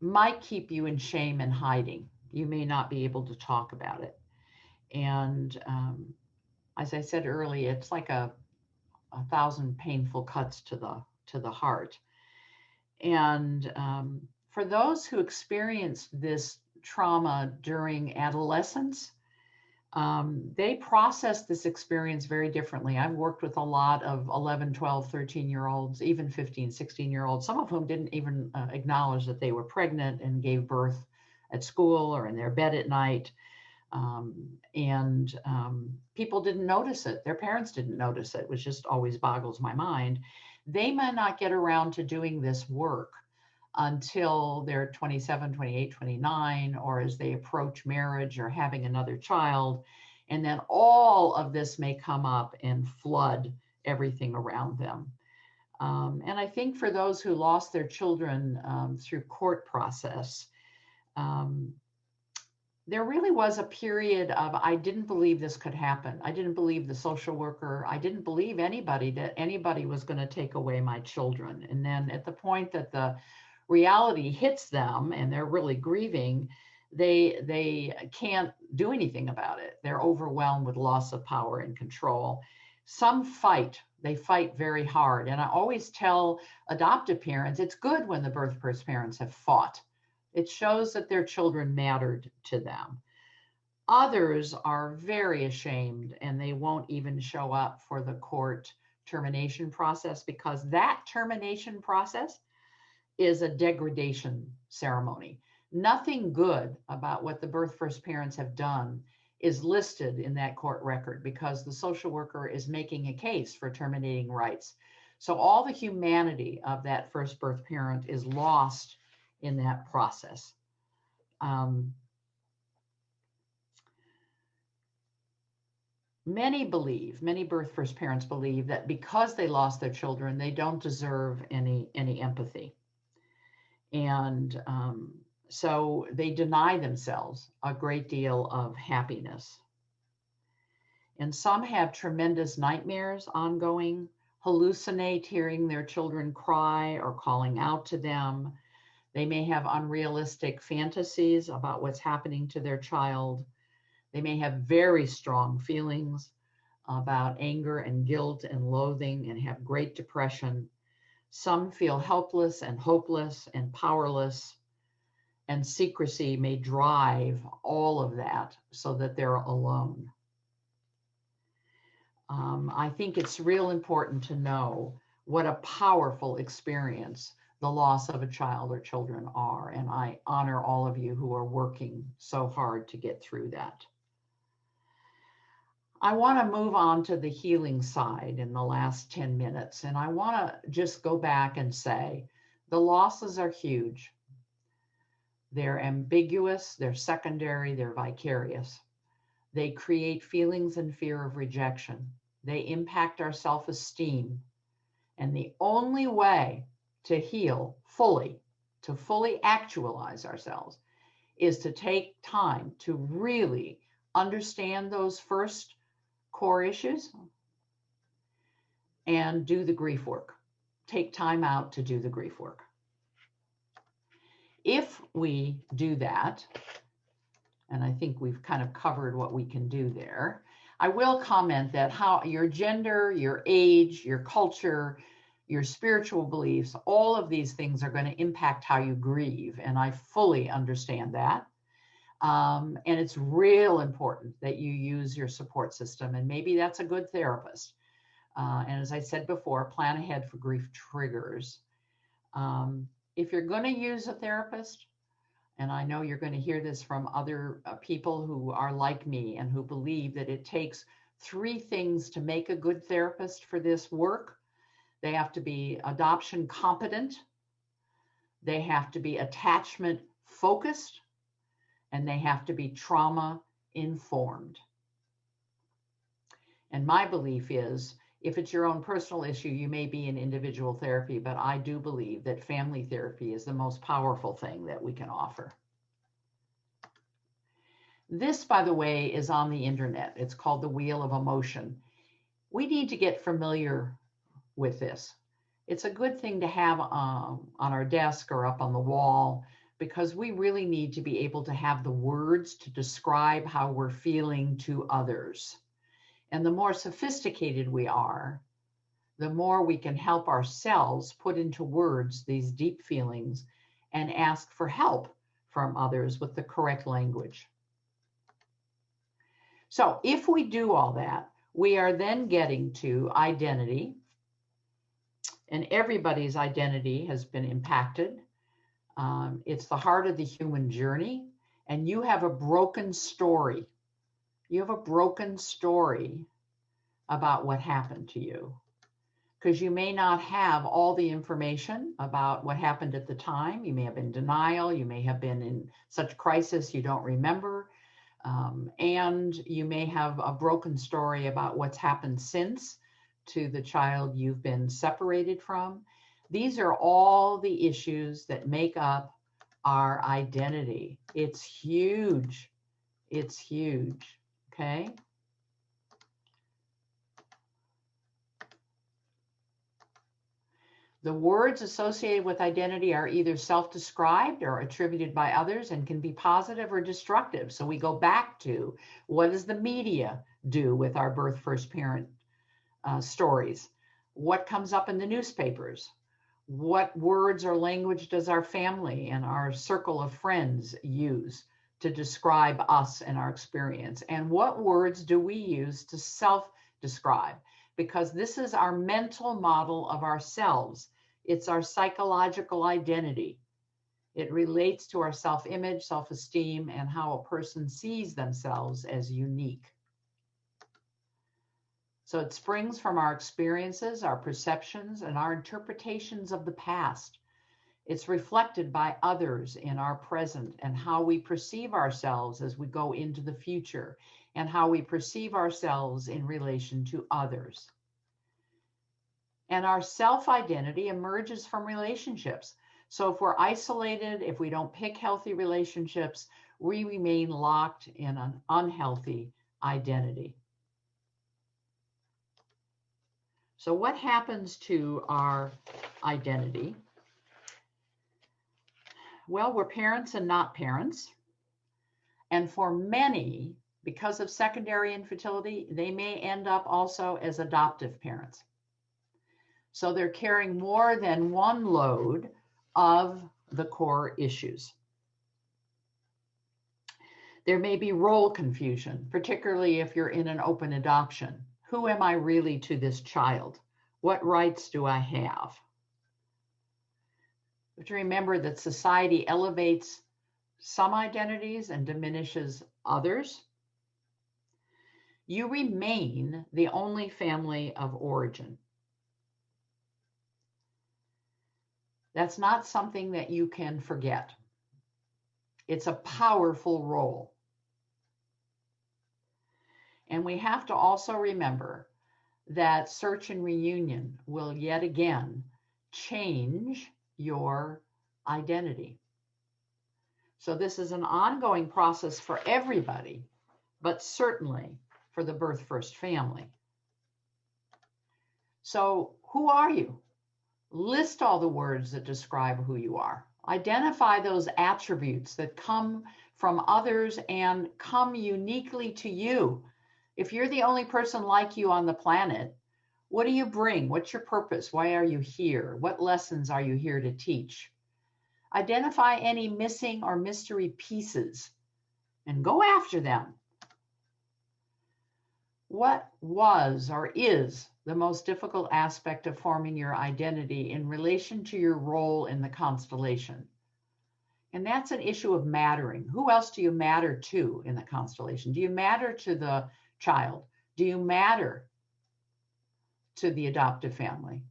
might keep you in shame and hiding. You may not be able to talk about it. And as I said earlier, it's like a thousand painful cuts to the heart. And for those who experienced this trauma during adolescence, they process this experience very differently. I've worked with a lot of 11, 12, 13-year-olds, even 15, 16-year-olds, some of whom didn't even acknowledge that they were pregnant and gave birth at school or in their bed at night. And people didn't notice it. Their parents didn't notice it, which just always boggles my mind. They may not get around to doing this work until they're 27, 28, 29, or as they approach marriage or having another child. And then all of this may come up and flood everything around them. And I think for those who lost their children through court process, there really was a period of, I didn't believe this could happen. I didn't believe the social worker. I didn't believe anybody that anybody was going to take away my children. And then at the point that the reality hits them and they're really grieving, they can't do anything about it. They're overwhelmed with loss of power and control. Some fight. They fight very hard. And I always tell adoptive parents, it's good when the birth parents have fought. It shows that their children mattered to them. Others are very ashamed and they won't even show up for the court termination process, because that termination process is a degradation ceremony. Nothing good about what the birth first parents have done is listed in that court record, because the social worker is making a case for terminating rights. So all the humanity of that first birth parent is lost in that process. Many birth first parents believe that because they lost their children, they don't deserve any empathy. And so they deny themselves a great deal of happiness. And some have tremendous nightmares ongoing, hallucinate hearing their children cry or calling out to them. They may have unrealistic fantasies about what's happening to their child. They may have very strong feelings about anger and guilt and loathing and have great depression. Some feel helpless and hopeless and powerless, and secrecy may drive all of that so that they're alone. I think it's real important to know what a powerful experience the loss of a child or children are. And I honor all of you who are working so hard to get through that. I want to move on to the healing side in the last 10 minutes. And I want to just go back and say the losses are huge. They're ambiguous, they're secondary, they're vicarious. They create feelings and fear of rejection. They impact our self-esteem. And the only way to heal fully, to fully actualize ourselves, is to take time to really understand those first core issues and do the grief work. Take time out to do the grief work. If we do that, and I think we've kind of covered what we can do there, I will comment that how your gender, your age, your culture, your spiritual beliefs, all of these things are going to impact how you grieve. And I fully understand that. And it's real important that you use your support system. And maybe that's a good therapist. And as I said before, plan ahead for grief triggers. If you're going to use a therapist, and I know you're going to hear this from other people who are like me and who believe that it takes 3 things to make a good therapist for this work. They have to be adoption competent, they have to be attachment focused, and they have to be trauma informed. And my belief is, if it's your own personal issue, you may be in individual therapy, but I do believe that family therapy is the most powerful thing that we can offer. This, by the way, is on the internet. It's called the Wheel of Emotion. We need to get familiar with this. It's a good thing to have on our desk or up on the wall, because we really need to be able to have the words to describe how we're feeling to others. And the more sophisticated we are, the more we can help ourselves put into words these deep feelings and ask for help from others with the correct language. So if we do all that, we are then getting to identity. And everybody's identity has been impacted. It's the heart of the human journey. And you have a broken story. You have a broken story about what happened to you, because you may not have all the information about what happened at the time. You may have been in denial. You may have been in such crisis you don't remember. And you may have a broken story about what's happened since to the child you've been separated from. These are all the issues that make up our identity. It's huge. It's huge. Okay. The words associated with identity are either self-described or attributed by others and can be positive or destructive. So we go back to, what does the media do with our birth first parent stories? What comes up in the newspapers? What words or language does our family and our circle of friends use to describe us and our experience? And what words do we use to self-describe? Because this is our mental model of ourselves. It's our psychological identity. It relates to our self-image, self-esteem, and how a person sees themselves as unique. So it springs from our experiences, our perceptions, and our interpretations of the past. It's reflected by others in our present and how we perceive ourselves as we go into the future, and how we perceive ourselves in relation to others. And our self-identity emerges from relationships. So if we're isolated, if we don't pick healthy relationships, we remain locked in an unhealthy identity. So what happens to our identity? Well, we're parents and not parents. And for many, because of secondary infertility, they may end up also as adoptive parents. So they're carrying more than one load of the core issues. There may be role confusion, particularly if you're in an open adoption. Who am I really to this child? What rights do I have? We have to remember that society elevates some identities and diminishes others. You remain the only family of origin. That's not something that you can forget. It's a powerful role. And we have to also remember that search and reunion will yet again change your identity. So this is an ongoing process for everybody, but certainly for the birth first family. So who are you? List all the words that describe who you are. Identify those attributes that come from others and come uniquely to you. If you're the only person like you on the planet, what do you bring? What's your purpose? Why are you here? What lessons are you here to teach? Identify any missing or mystery pieces and go after them. What was or is the most difficult aspect of forming your identity in relation to your role in the constellation? And that's an issue of mattering. Who else do you matter to in the constellation? Do you matter to the child? Do you matter to the adoptive family?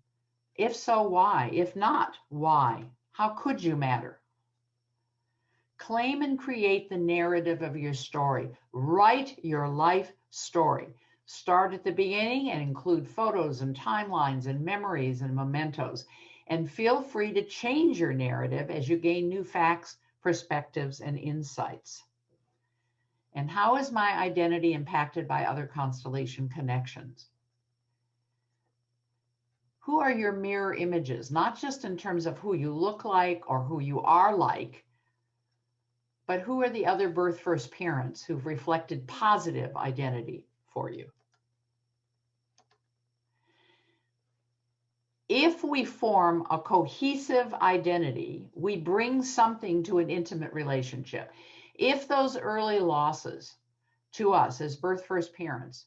If so, why? If not, why? How could you matter? Claim and create the narrative of your story. Write your life story. Start at the beginning and include photos and timelines and memories and mementos. And feel free to change your narrative as you gain new facts, perspectives, and insights. And how is my identity impacted by other constellation connections? Who are your mirror images? Not just in terms of who you look like or who you are like, but who are the other birth first parents who've reflected positive identity for you? If we form a cohesive identity, we bring something to an intimate relationship. If those early losses to us as birth first parents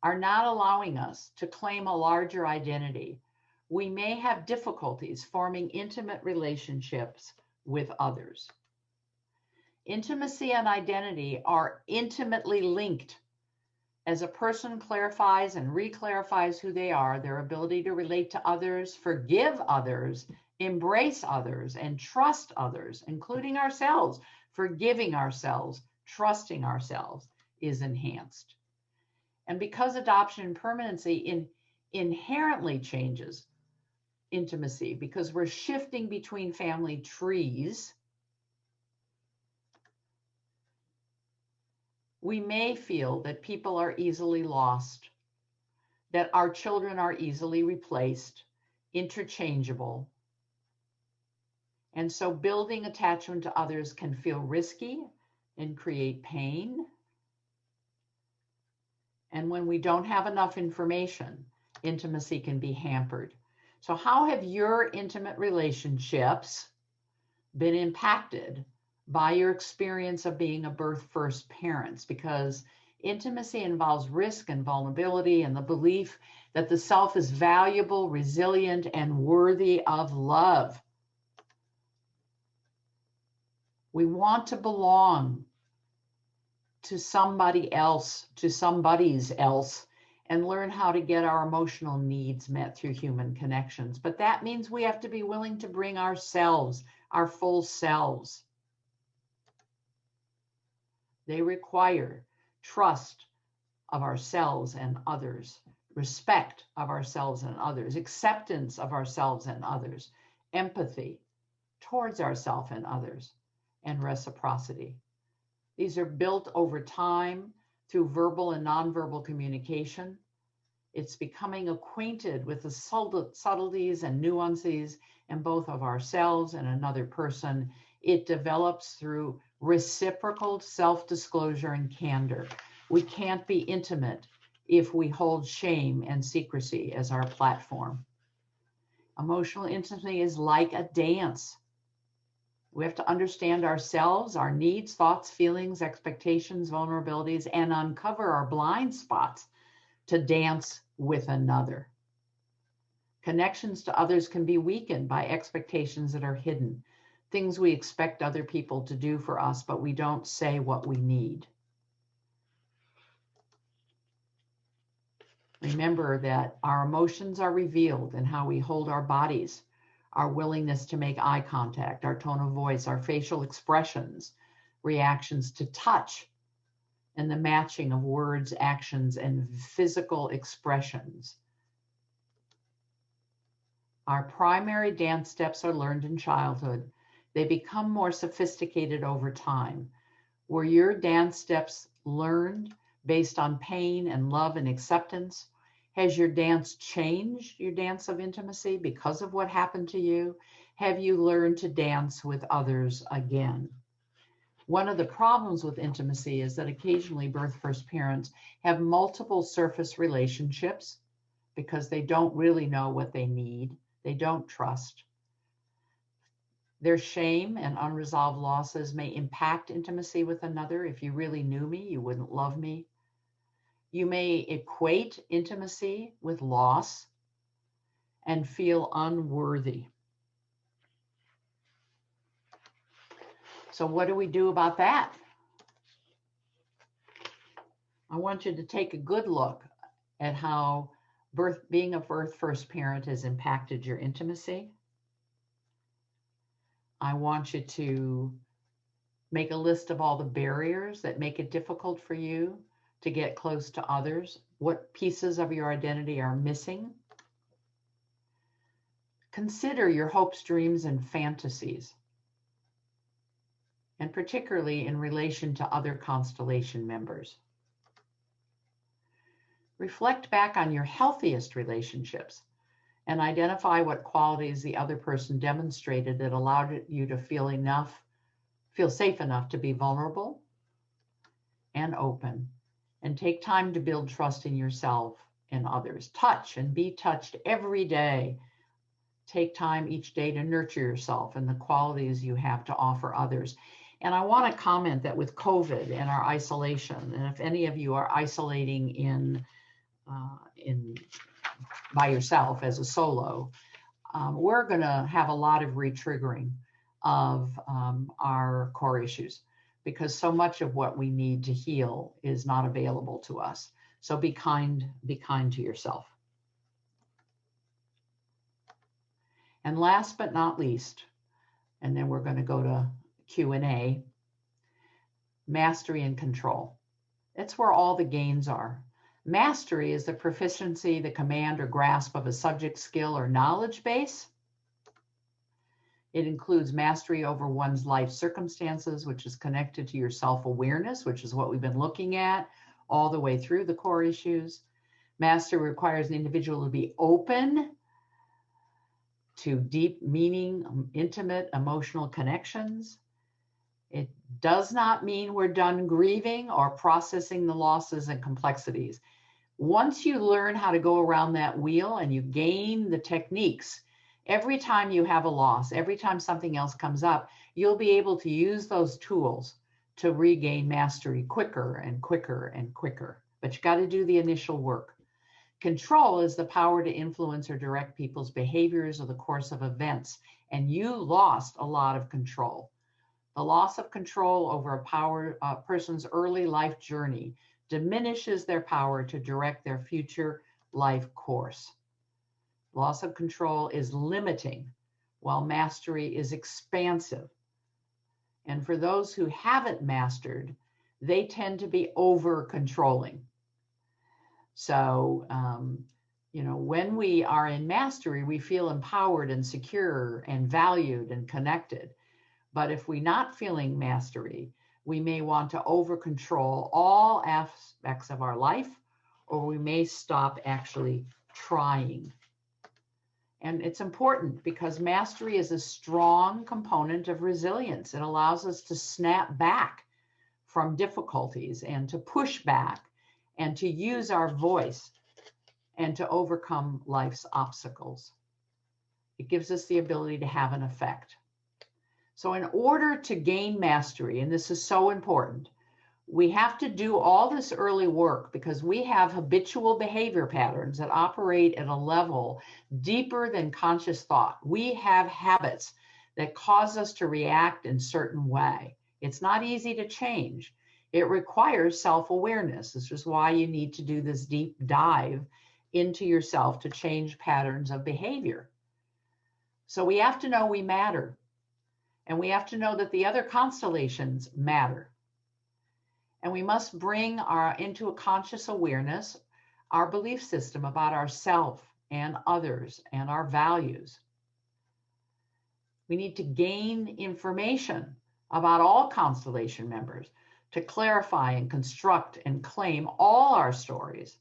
are not allowing us to claim a larger identity, we may have difficulties forming intimate relationships with others. Intimacy and identity are intimately linked. As a person clarifies and reclarifies who they are, their ability to relate to others, forgive others, embrace others, and trust others, including ourselves, forgiving ourselves, trusting ourselves, is enhanced. And because adoption and permanency inherently changes intimacy, because we're shifting between family trees, we may feel that people are easily lost, that our children are easily replaced, interchangeable. And so building attachment to others can feel risky and create pain. And when we don't have enough information, intimacy can be hampered. So how have your intimate relationships been impacted by your experience of being a birth first parent? Because intimacy involves risk and vulnerability and the belief that the self is valuable, resilient, and worthy of love. We want to belong to somebody else, to somebody's else, and learn how to get our emotional needs met through human connections. But that means we have to be willing to bring ourselves, our full selves. They require trust of ourselves and others, respect of ourselves and others, acceptance of ourselves and others, empathy towards ourselves and others, and reciprocity. These are built over time through verbal and nonverbal communication. It's becoming acquainted with the subtleties and nuances in both of ourselves and another person. It develops through reciprocal self-disclosure and candor. We can't be intimate if we hold shame and secrecy as our platform. Emotional intimacy is like a dance. We have to understand ourselves, our needs, thoughts, feelings, expectations, vulnerabilities, and uncover our blind spots to dance with another. Connections to others can be weakened by expectations that are hidden, things we expect other people to do for us, but we don't say what we need. Remember that our emotions are revealed in how we hold our bodies, our willingness to make eye contact, our tone of voice, our facial expressions, reactions to touch, and the matching of words, actions, and physical expressions. Our primary dance steps are learned in childhood. They become more sophisticated over time. Were your dance steps learned based on pain and love and acceptance? Has your dance changed, your dance of intimacy, because of what happened to you? Have you learned to dance with others again? One of the problems with intimacy is that occasionally birth first parents have multiple surface relationships because they don't really know what they need. They don't trust. Their shame and unresolved losses may impact intimacy with another. If you really knew me, you wouldn't love me. You may equate intimacy with loss and feel unworthy. So what do we do about that? I want you to take a good look at how being a birth first parent has impacted your intimacy. I want you to make a list of all the barriers that make it difficult for you to get close to others. What pieces of your identity are missing? Consider your hopes, dreams, and fantasies, and particularly in relation to other constellation members. Reflect back on your healthiest relationships and identify what qualities the other person demonstrated that allowed you to feel safe enough to be vulnerable and open, and take time to build trust in yourself and others. Touch and be touched every day. Take time each day to nurture yourself and the qualities you have to offer others. And I want to comment that with COVID and our isolation, and if any of you are isolating by yourself as a solo, we're going to have a lot of retriggering of our core issues, because so much of what we need to heal is not available to us. So be kind to yourself. And last but not least, and then we're going to go to Q&A, mastery and control. It's where all the gains are. Mastery is the proficiency, the command or grasp of a subject skill or knowledge base. It includes mastery over one's life circumstances, which is connected to your self-awareness, which is what we've been looking at all the way through the core issues. Mastery requires an individual to be open to deep meaning, intimate, emotional connections. It does not mean we're done grieving or processing the losses and complexities. Once you learn how to go around that wheel and you gain the techniques, every time you have a loss, every time something else comes up, you'll be able to use those tools to regain mastery quicker and quicker and quicker. But you got to do the initial work. Control is the power to influence or direct people's behaviors or the course of events. And you lost a lot of control. The loss of control over a person's early life journey diminishes their power to direct their future life course. Loss of control is limiting, while mastery is expansive. And for those who haven't mastered, they tend to be over-controlling. So, when we are in mastery, we feel empowered and secure and valued and connected. But if we're not feeling mastery, we may want to over-control all aspects of our life, or we may stop actually trying. And it's important because mastery is a strong component of resilience. It allows us to snap back from difficulties and to push back and to use our voice and to overcome life's obstacles. It gives us the ability to have an effect. So in order to gain mastery, and this is so important, We have to do all this early work because we have habitual behavior patterns that operate at a level deeper than conscious thought. We have habits that cause us to react in a certain way. It's not easy to change. It requires self-awareness. This is why you need to do this deep dive into yourself to change patterns of behavior. So we have to know we matter. And we have to know that the other constellations matter. And we must bring into a conscious awareness our belief system about ourself and others and our values. We need to gain information about all constellation members to clarify and construct and claim all our stories.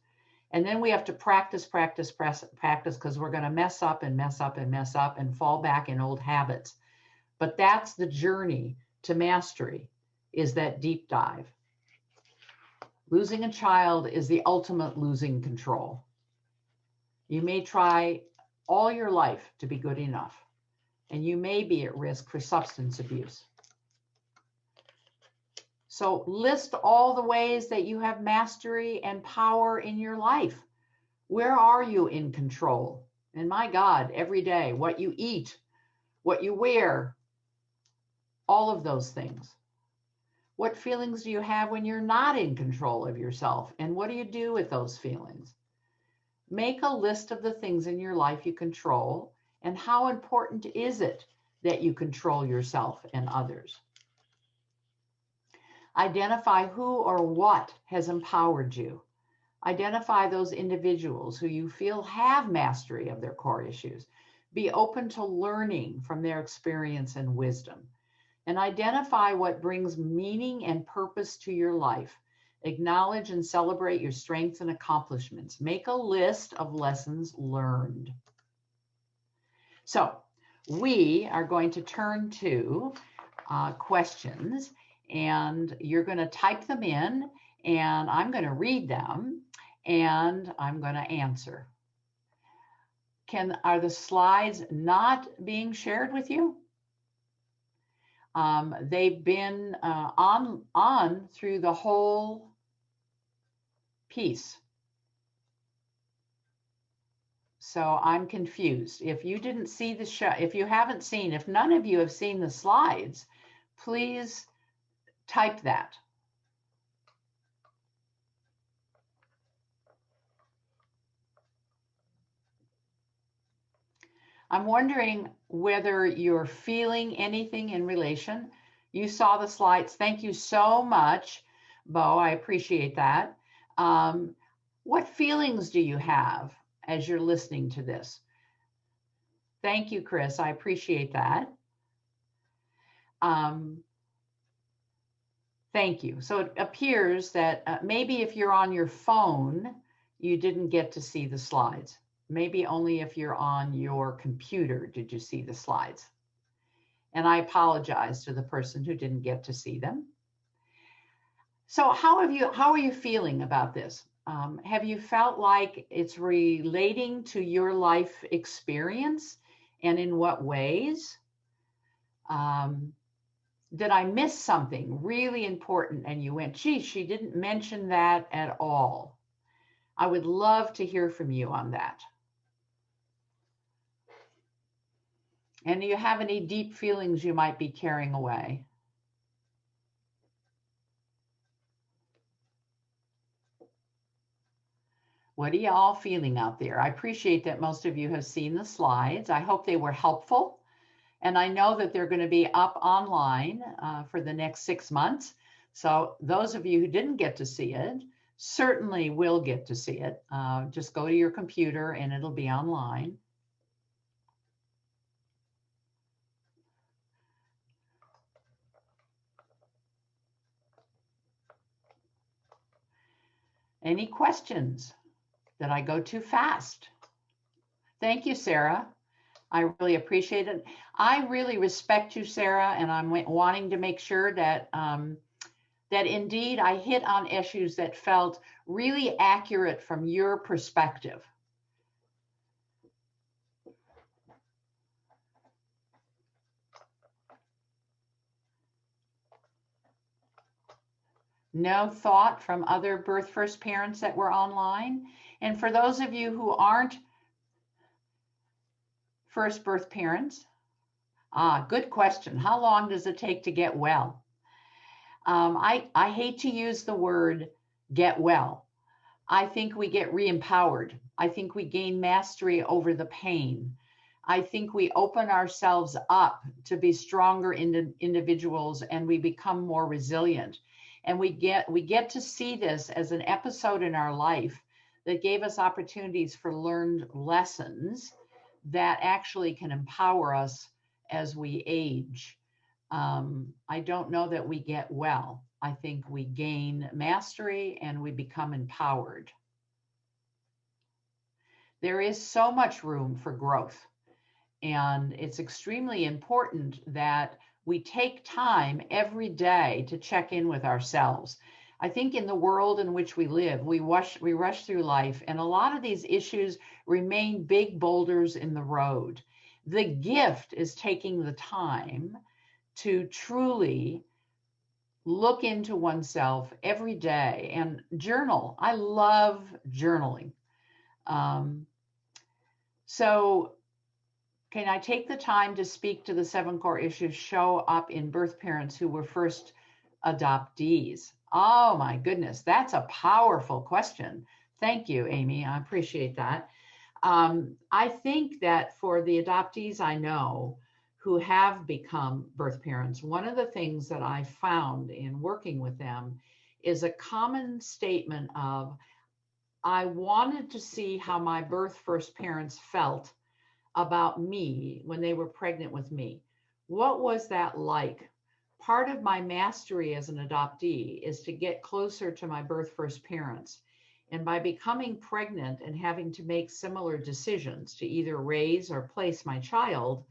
And then we have to practice because we're going to mess up and fall back in old habits. But that's the journey to mastery, is that deep dive. Losing a child is the ultimate losing control. You may try all your life to be good enough, and you may be at risk for substance abuse. So list all the ways that you have mastery and power in your life. Where are you in control? And my God, every day, what you eat, what you wear, all of those things. What feelings do you have when you're not in control of yourself? And what do you do with those feelings? Make a list of the things in your life you control, and how important is it that you control yourself and others? Identify who or what has empowered you. Identify those individuals who you feel have mastery of their core issues. Be open to learning from their experience and wisdom. And identify what brings meaning and purpose to your life. Acknowledge and celebrate your strengths and accomplishments. Make a list of lessons learned. So we are going to turn to questions, and you're going to type them in, and I'm going to read them, and I'm going to answer. Are the slides not being shared with you? They've been on through the whole piece. So I'm confused. If you didn't see the show, if none of you have seen the slides, please type that. I'm wondering whether you're feeling anything in relation. You saw the slides. Thank you so much, Bo. I appreciate that. What feelings do you have as you're listening to this? Thank you, Chris. I appreciate that. Thank you. So it appears that maybe if you're on your phone, you didn't get to see the slides. Maybe only if you're on your computer did you see the slides. And I apologize to the person who didn't get to see them. So how are you feeling about this? Have you felt like it's relating to your life experience, and in what ways? Did I miss something really important and you went, gee, she didn't mention that at all? I would love to hear from you on that. And do you have any deep feelings you might be carrying away? What are you all feeling out there? I appreciate that most of you have seen the slides. I hope they were helpful. And I know that they're going to be up online for the next 6 months. So those of you who didn't get to see it certainly will get to see it. Just go to your computer and it'll be online. Any questions? Did I go too fast? Thank you, Sarah. I really appreciate it. I really respect you, Sarah, and I'm wanting to make sure that that indeed I hit on issues that felt really accurate from your perspective. No thought from other birth first parents that were online? And for those of you who aren't first birth parents, good question. How long does it take to get well? I hate to use the word get well. I think we get re-empowered. I think we gain mastery over the pain. I think we open ourselves up to be stronger individuals, and we become more resilient. And we get to see this as an episode in our life that gave us opportunities for learned lessons that actually can empower us as we age. I don't know that we get well. I think we gain mastery and we become empowered. There is so much room for growth, and it's extremely important that we take time every day to check in with ourselves. I think in the world in which we live, we rush through life, and a lot of these issues remain big boulders in the road. The gift is taking the time to truly look into oneself every day and journal. I love journaling. So can I take the time to speak to the 7 core issues show up in birth parents who were first adoptees? Oh my goodness, that's a powerful question. Thank you, Amy. I appreciate that. I think that for the adoptees I know who have become birth parents, one of the things that I found in working with them is a common statement of, I wanted to see how my birth first parents felt about me when they were pregnant with me. What was that like? Part of my mastery as an adoptee is to get closer to my birth first parents. And by becoming pregnant and having to make similar decisions to either raise or place my child,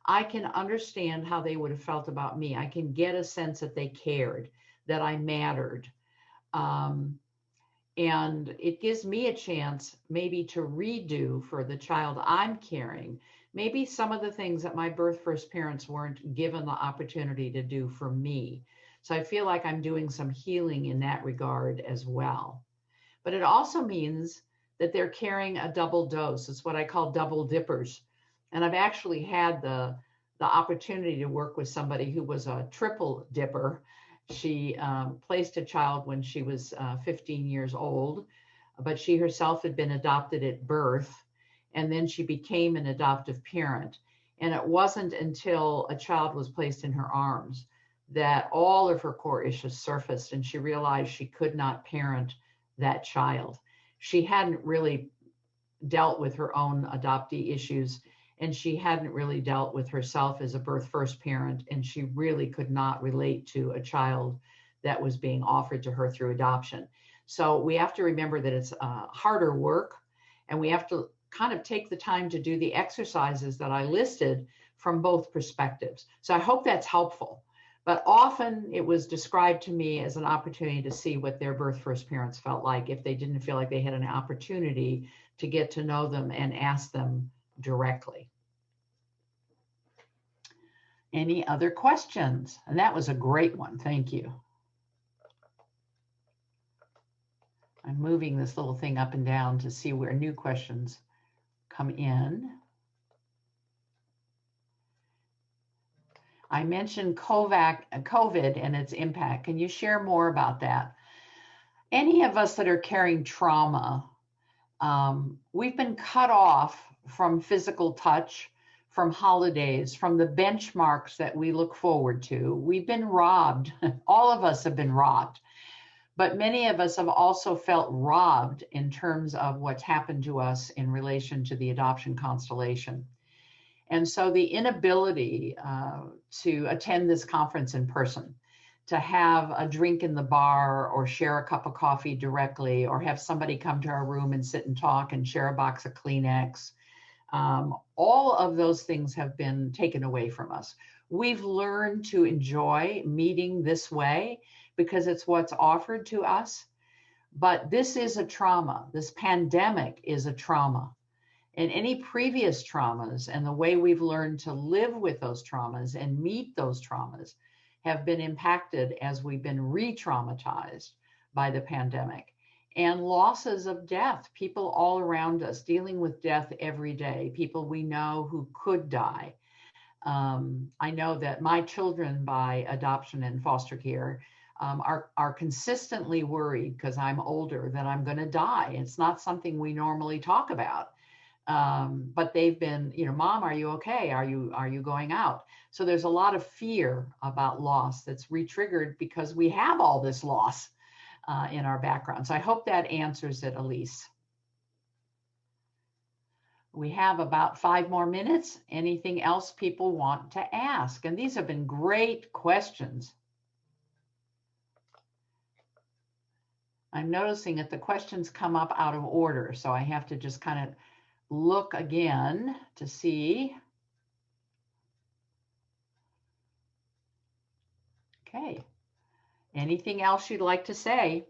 I can understand how they would have felt about me. I can get a sense that they cared, that I mattered. And it gives me a chance maybe to redo for the child I'm carrying, maybe some of the things that my birth first parents weren't given the opportunity to do for me. So I feel like I'm doing some healing in that regard as well. But it also means that they're carrying a double dose. It's what I call double dippers. And I've actually had the opportunity to work with somebody who was a triple dipper. She placed a child when she was 15 years old, but she herself had been adopted at birth, and then she became an adoptive parent. And it wasn't until a child was placed in her arms that all of her core issues surfaced, and she realized she could not parent that child. She hadn't really dealt with her own adoptee issues, and she hadn't really dealt with herself as a birth first parent, and she really could not relate to a child that was being offered to her through adoption. So we have to remember that it's harder work, and we have to kind of take the time to do the exercises that I listed from both perspectives. So I hope that's helpful. But often it was described to me as an opportunity to see what their birth first parents felt like if they didn't feel like they had an opportunity to get to know them and ask them directly. Any other questions? And that was a great one. Thank you. I'm moving this little thing up and down to see where new questions come in. I mentioned COVID and its impact. Can you share more about that? Any of us that are carrying trauma, we've been cut off from physical touch, from holidays, from the benchmarks that we look forward to. We've been robbed. All of us have been robbed. But many of us have also felt robbed in terms of what's happened to us in relation to the adoption constellation. And so the inability to attend this conference in person, to have a drink in the bar or share a cup of coffee directly, or have somebody come to our room and sit and talk and share a box of Kleenex, all of those things have been taken away from us. We've learned to enjoy meeting this way because it's what's offered to us. But this is a trauma. This pandemic is a trauma. And any previous traumas and the way we've learned to live with those traumas and meet those traumas have been impacted as we've been re-traumatized by the pandemic. And losses of death, people all around us dealing with death every day, people we know who could die. I know that my children by adoption and foster care are consistently worried because I'm older that I'm going to die. It's not something we normally talk about. But they've been, Mom, are you okay? Are you going out? So there's a lot of fear about loss that's re-triggered because we have all this loss in our background. So I hope that answers it, Elise. We have about 5 more minutes. Anything else people want to ask? And these have been great questions. I'm noticing that the questions come up out of order, so I have to just kind of look again to see. Okay. Anything else you'd like to say?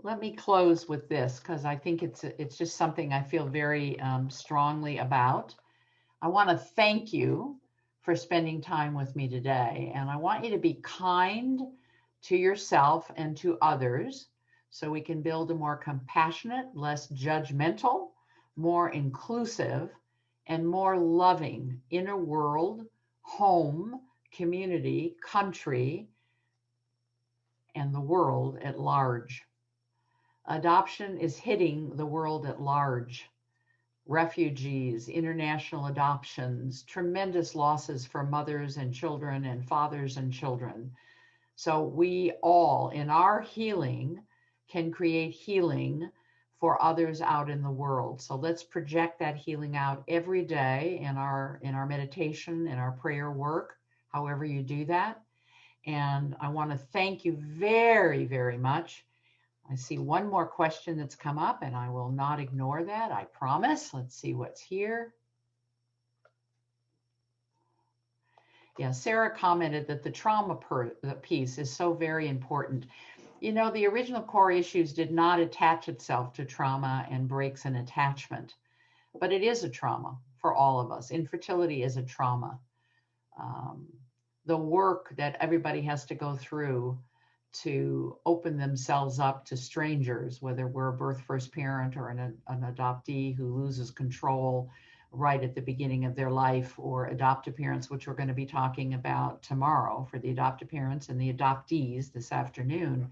Let me close with this because I think it's just something I feel very strongly about. I want to thank you for spending time with me today, and I want you to be kind to yourself and to others so we can build a more compassionate, less judgmental, more inclusive, and more loving inner world, home, community, country, and the world at large. Adoption is hitting the world at large. Refugees, international adoptions, tremendous losses for mothers and children and fathers and children. So we all, in our healing, can create healing for others out in the world. So let's project that healing out every day in our meditation, in our prayer work, however you do that. And I want to thank you very, very much. I see one more question that's come up, and I will not ignore that, I promise. Let's see what's here. Yeah, Sarah commented that the trauma piece is so very important. The original core issues did not attach itself to trauma and breaks in attachment, but it is a trauma for all of us. Infertility is a trauma. The work that everybody has to go through to open themselves up to strangers, whether we're a birth first parent or an adoptee who loses control right at the beginning of their life, or adoptive parents, which we're going to be talking about tomorrow for the adoptive parents and the adoptees this afternoon.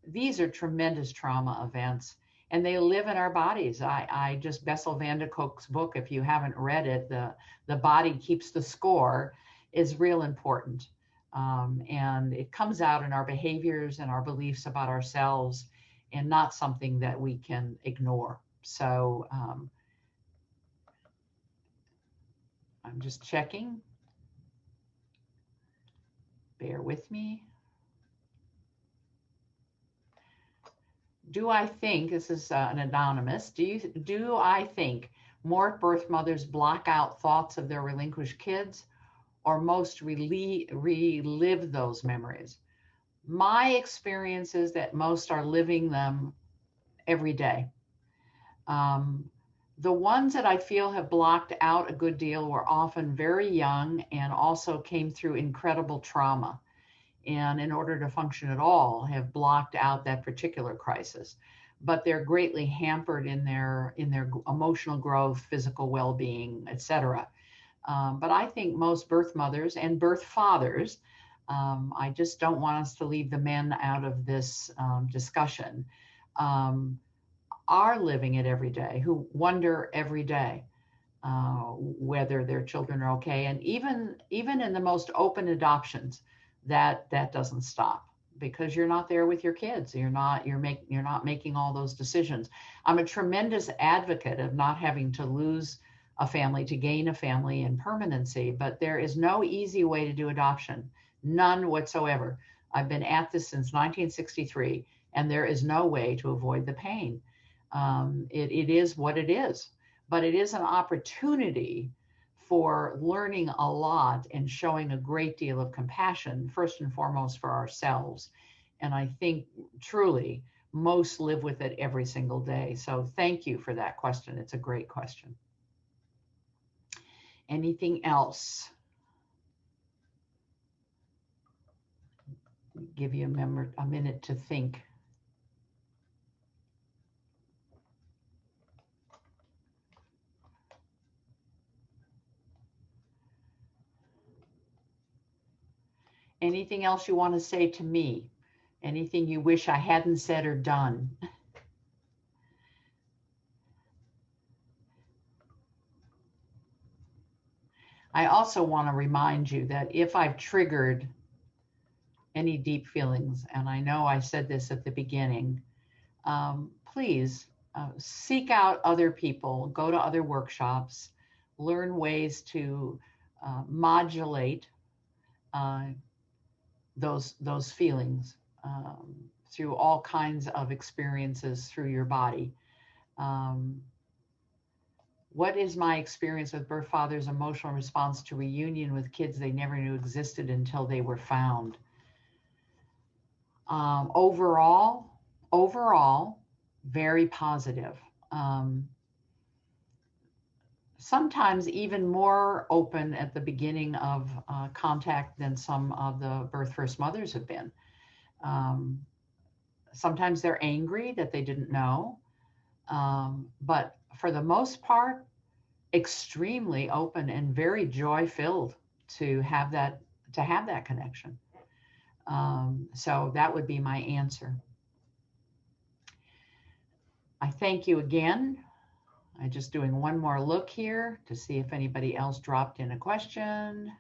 These are tremendous trauma events, and they live in our bodies. I just, Bessel van der Kolk's book, if you haven't read it, The Body Keeps the Score, is real important. And it comes out in our behaviors and our beliefs about ourselves, and not something that we can ignore. So I'm just checking. Bear with me. Do I think, this is an anonymous, do I think more birth mothers block out thoughts of their relinquished kids, or most relive those memories? My experience is that most are living them every day. The ones that I feel have blocked out a good deal were often very young and also came through incredible trauma. And in order to function at all, have blocked out that particular crisis. But they're greatly hampered in their emotional growth, physical well-being, etc. But I think most birth mothers and birth fathers, I just don't want us to leave the men out of this discussion, are living it every day, who wonder every day whether their children are okay. And even in the most open adoptions, that doesn't stop, because you're not there with your kids. You're not making all those decisions. I'm a tremendous advocate of not having to lose a family to gain a family in permanency, but there is no easy way to do adoption, none whatsoever. I've been at this since 1963, and there is no way to avoid the pain. It is what it is, but it is an opportunity for learning a lot and showing a great deal of compassion, first and foremost for ourselves. And I think truly most live with it every single day. So thank you for that question. It's a great question. Anything else? Give you a minute to think. Anything else you want to say to me? Anything you wish I hadn't said or done? I also want to remind you that if I've triggered any deep feelings, and I know I said this at the beginning, please seek out other people, go to other workshops, learn ways to modulate those feelings through all kinds of experiences through your body. What is my experience with birth father's emotional response to reunion with kids they never knew existed until they were found? Overall, very positive. Sometimes even more open at the beginning of contact than some of the birth first mothers have been. Sometimes they're angry that they didn't know, but for the most part, extremely open and very joy-filled to have that connection. So that would be my answer. I thank you again. I'm just doing one more look here to see if anybody else dropped in a question.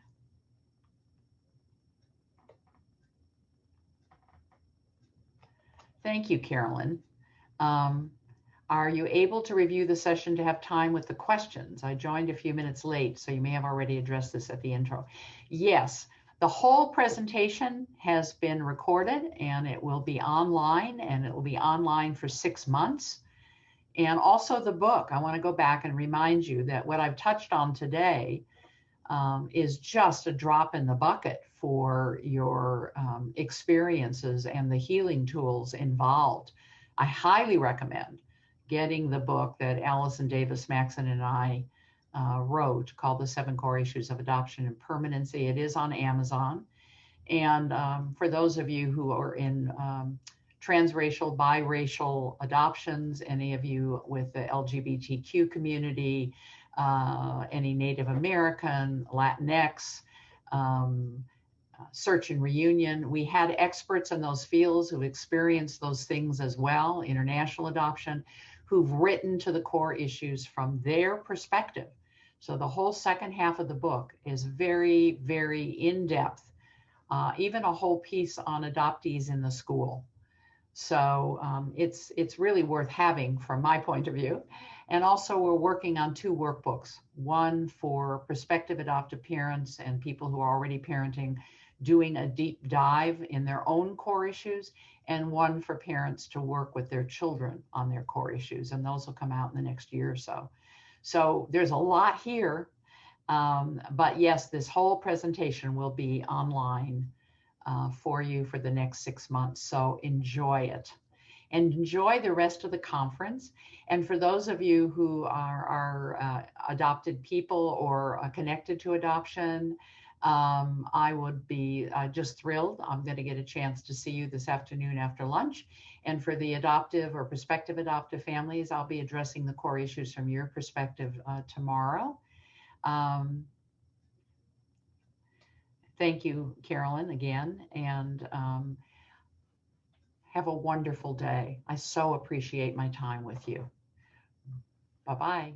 Thank you, Carolyn. Are you able to review the session to have time with the questions? I joined a few minutes late, so you may have already addressed this at the intro. Yes, the whole presentation has been recorded and it will be online, and it will be online for 6 months. And also the book, I want to go back and remind you that what I've touched on today is just a drop in the bucket for your experiences and the healing tools involved. I highly recommend getting the book that Allison Davis Maxon and I wrote called The 7 Core Issues of Adoption and Permanency. It is on Amazon. And for those of you who are in transracial, biracial adoptions, any of you with the LGBTQ community, any Native American, Latinx, search and reunion. We had experts in those fields who experienced those things as well, international adoption, who've written to the core issues from their perspective. So the whole second half of the book is very, very in-depth, even a whole piece on adoptees in the school. So it's really worth having from my point of view. And also we're working on 2 workbooks, one for prospective adoptive parents and people who are already parenting, doing a deep dive in their own core issues, and one for parents to work with their children on their core issues. And those will come out in the next year or so. So there's a lot here. But yes, this whole presentation will be online for you for the next 6 months. So enjoy it and enjoy the rest of the conference. And for those of you who are adopted people or connected to adoption, I would be just thrilled. I'm going to get a chance to see you this afternoon after lunch. And for the adoptive or prospective adoptive families, I'll be addressing the core issues from your perspective tomorrow. Thank you, Carolyn, again, and have a wonderful day. I so appreciate my time with you. Bye-bye.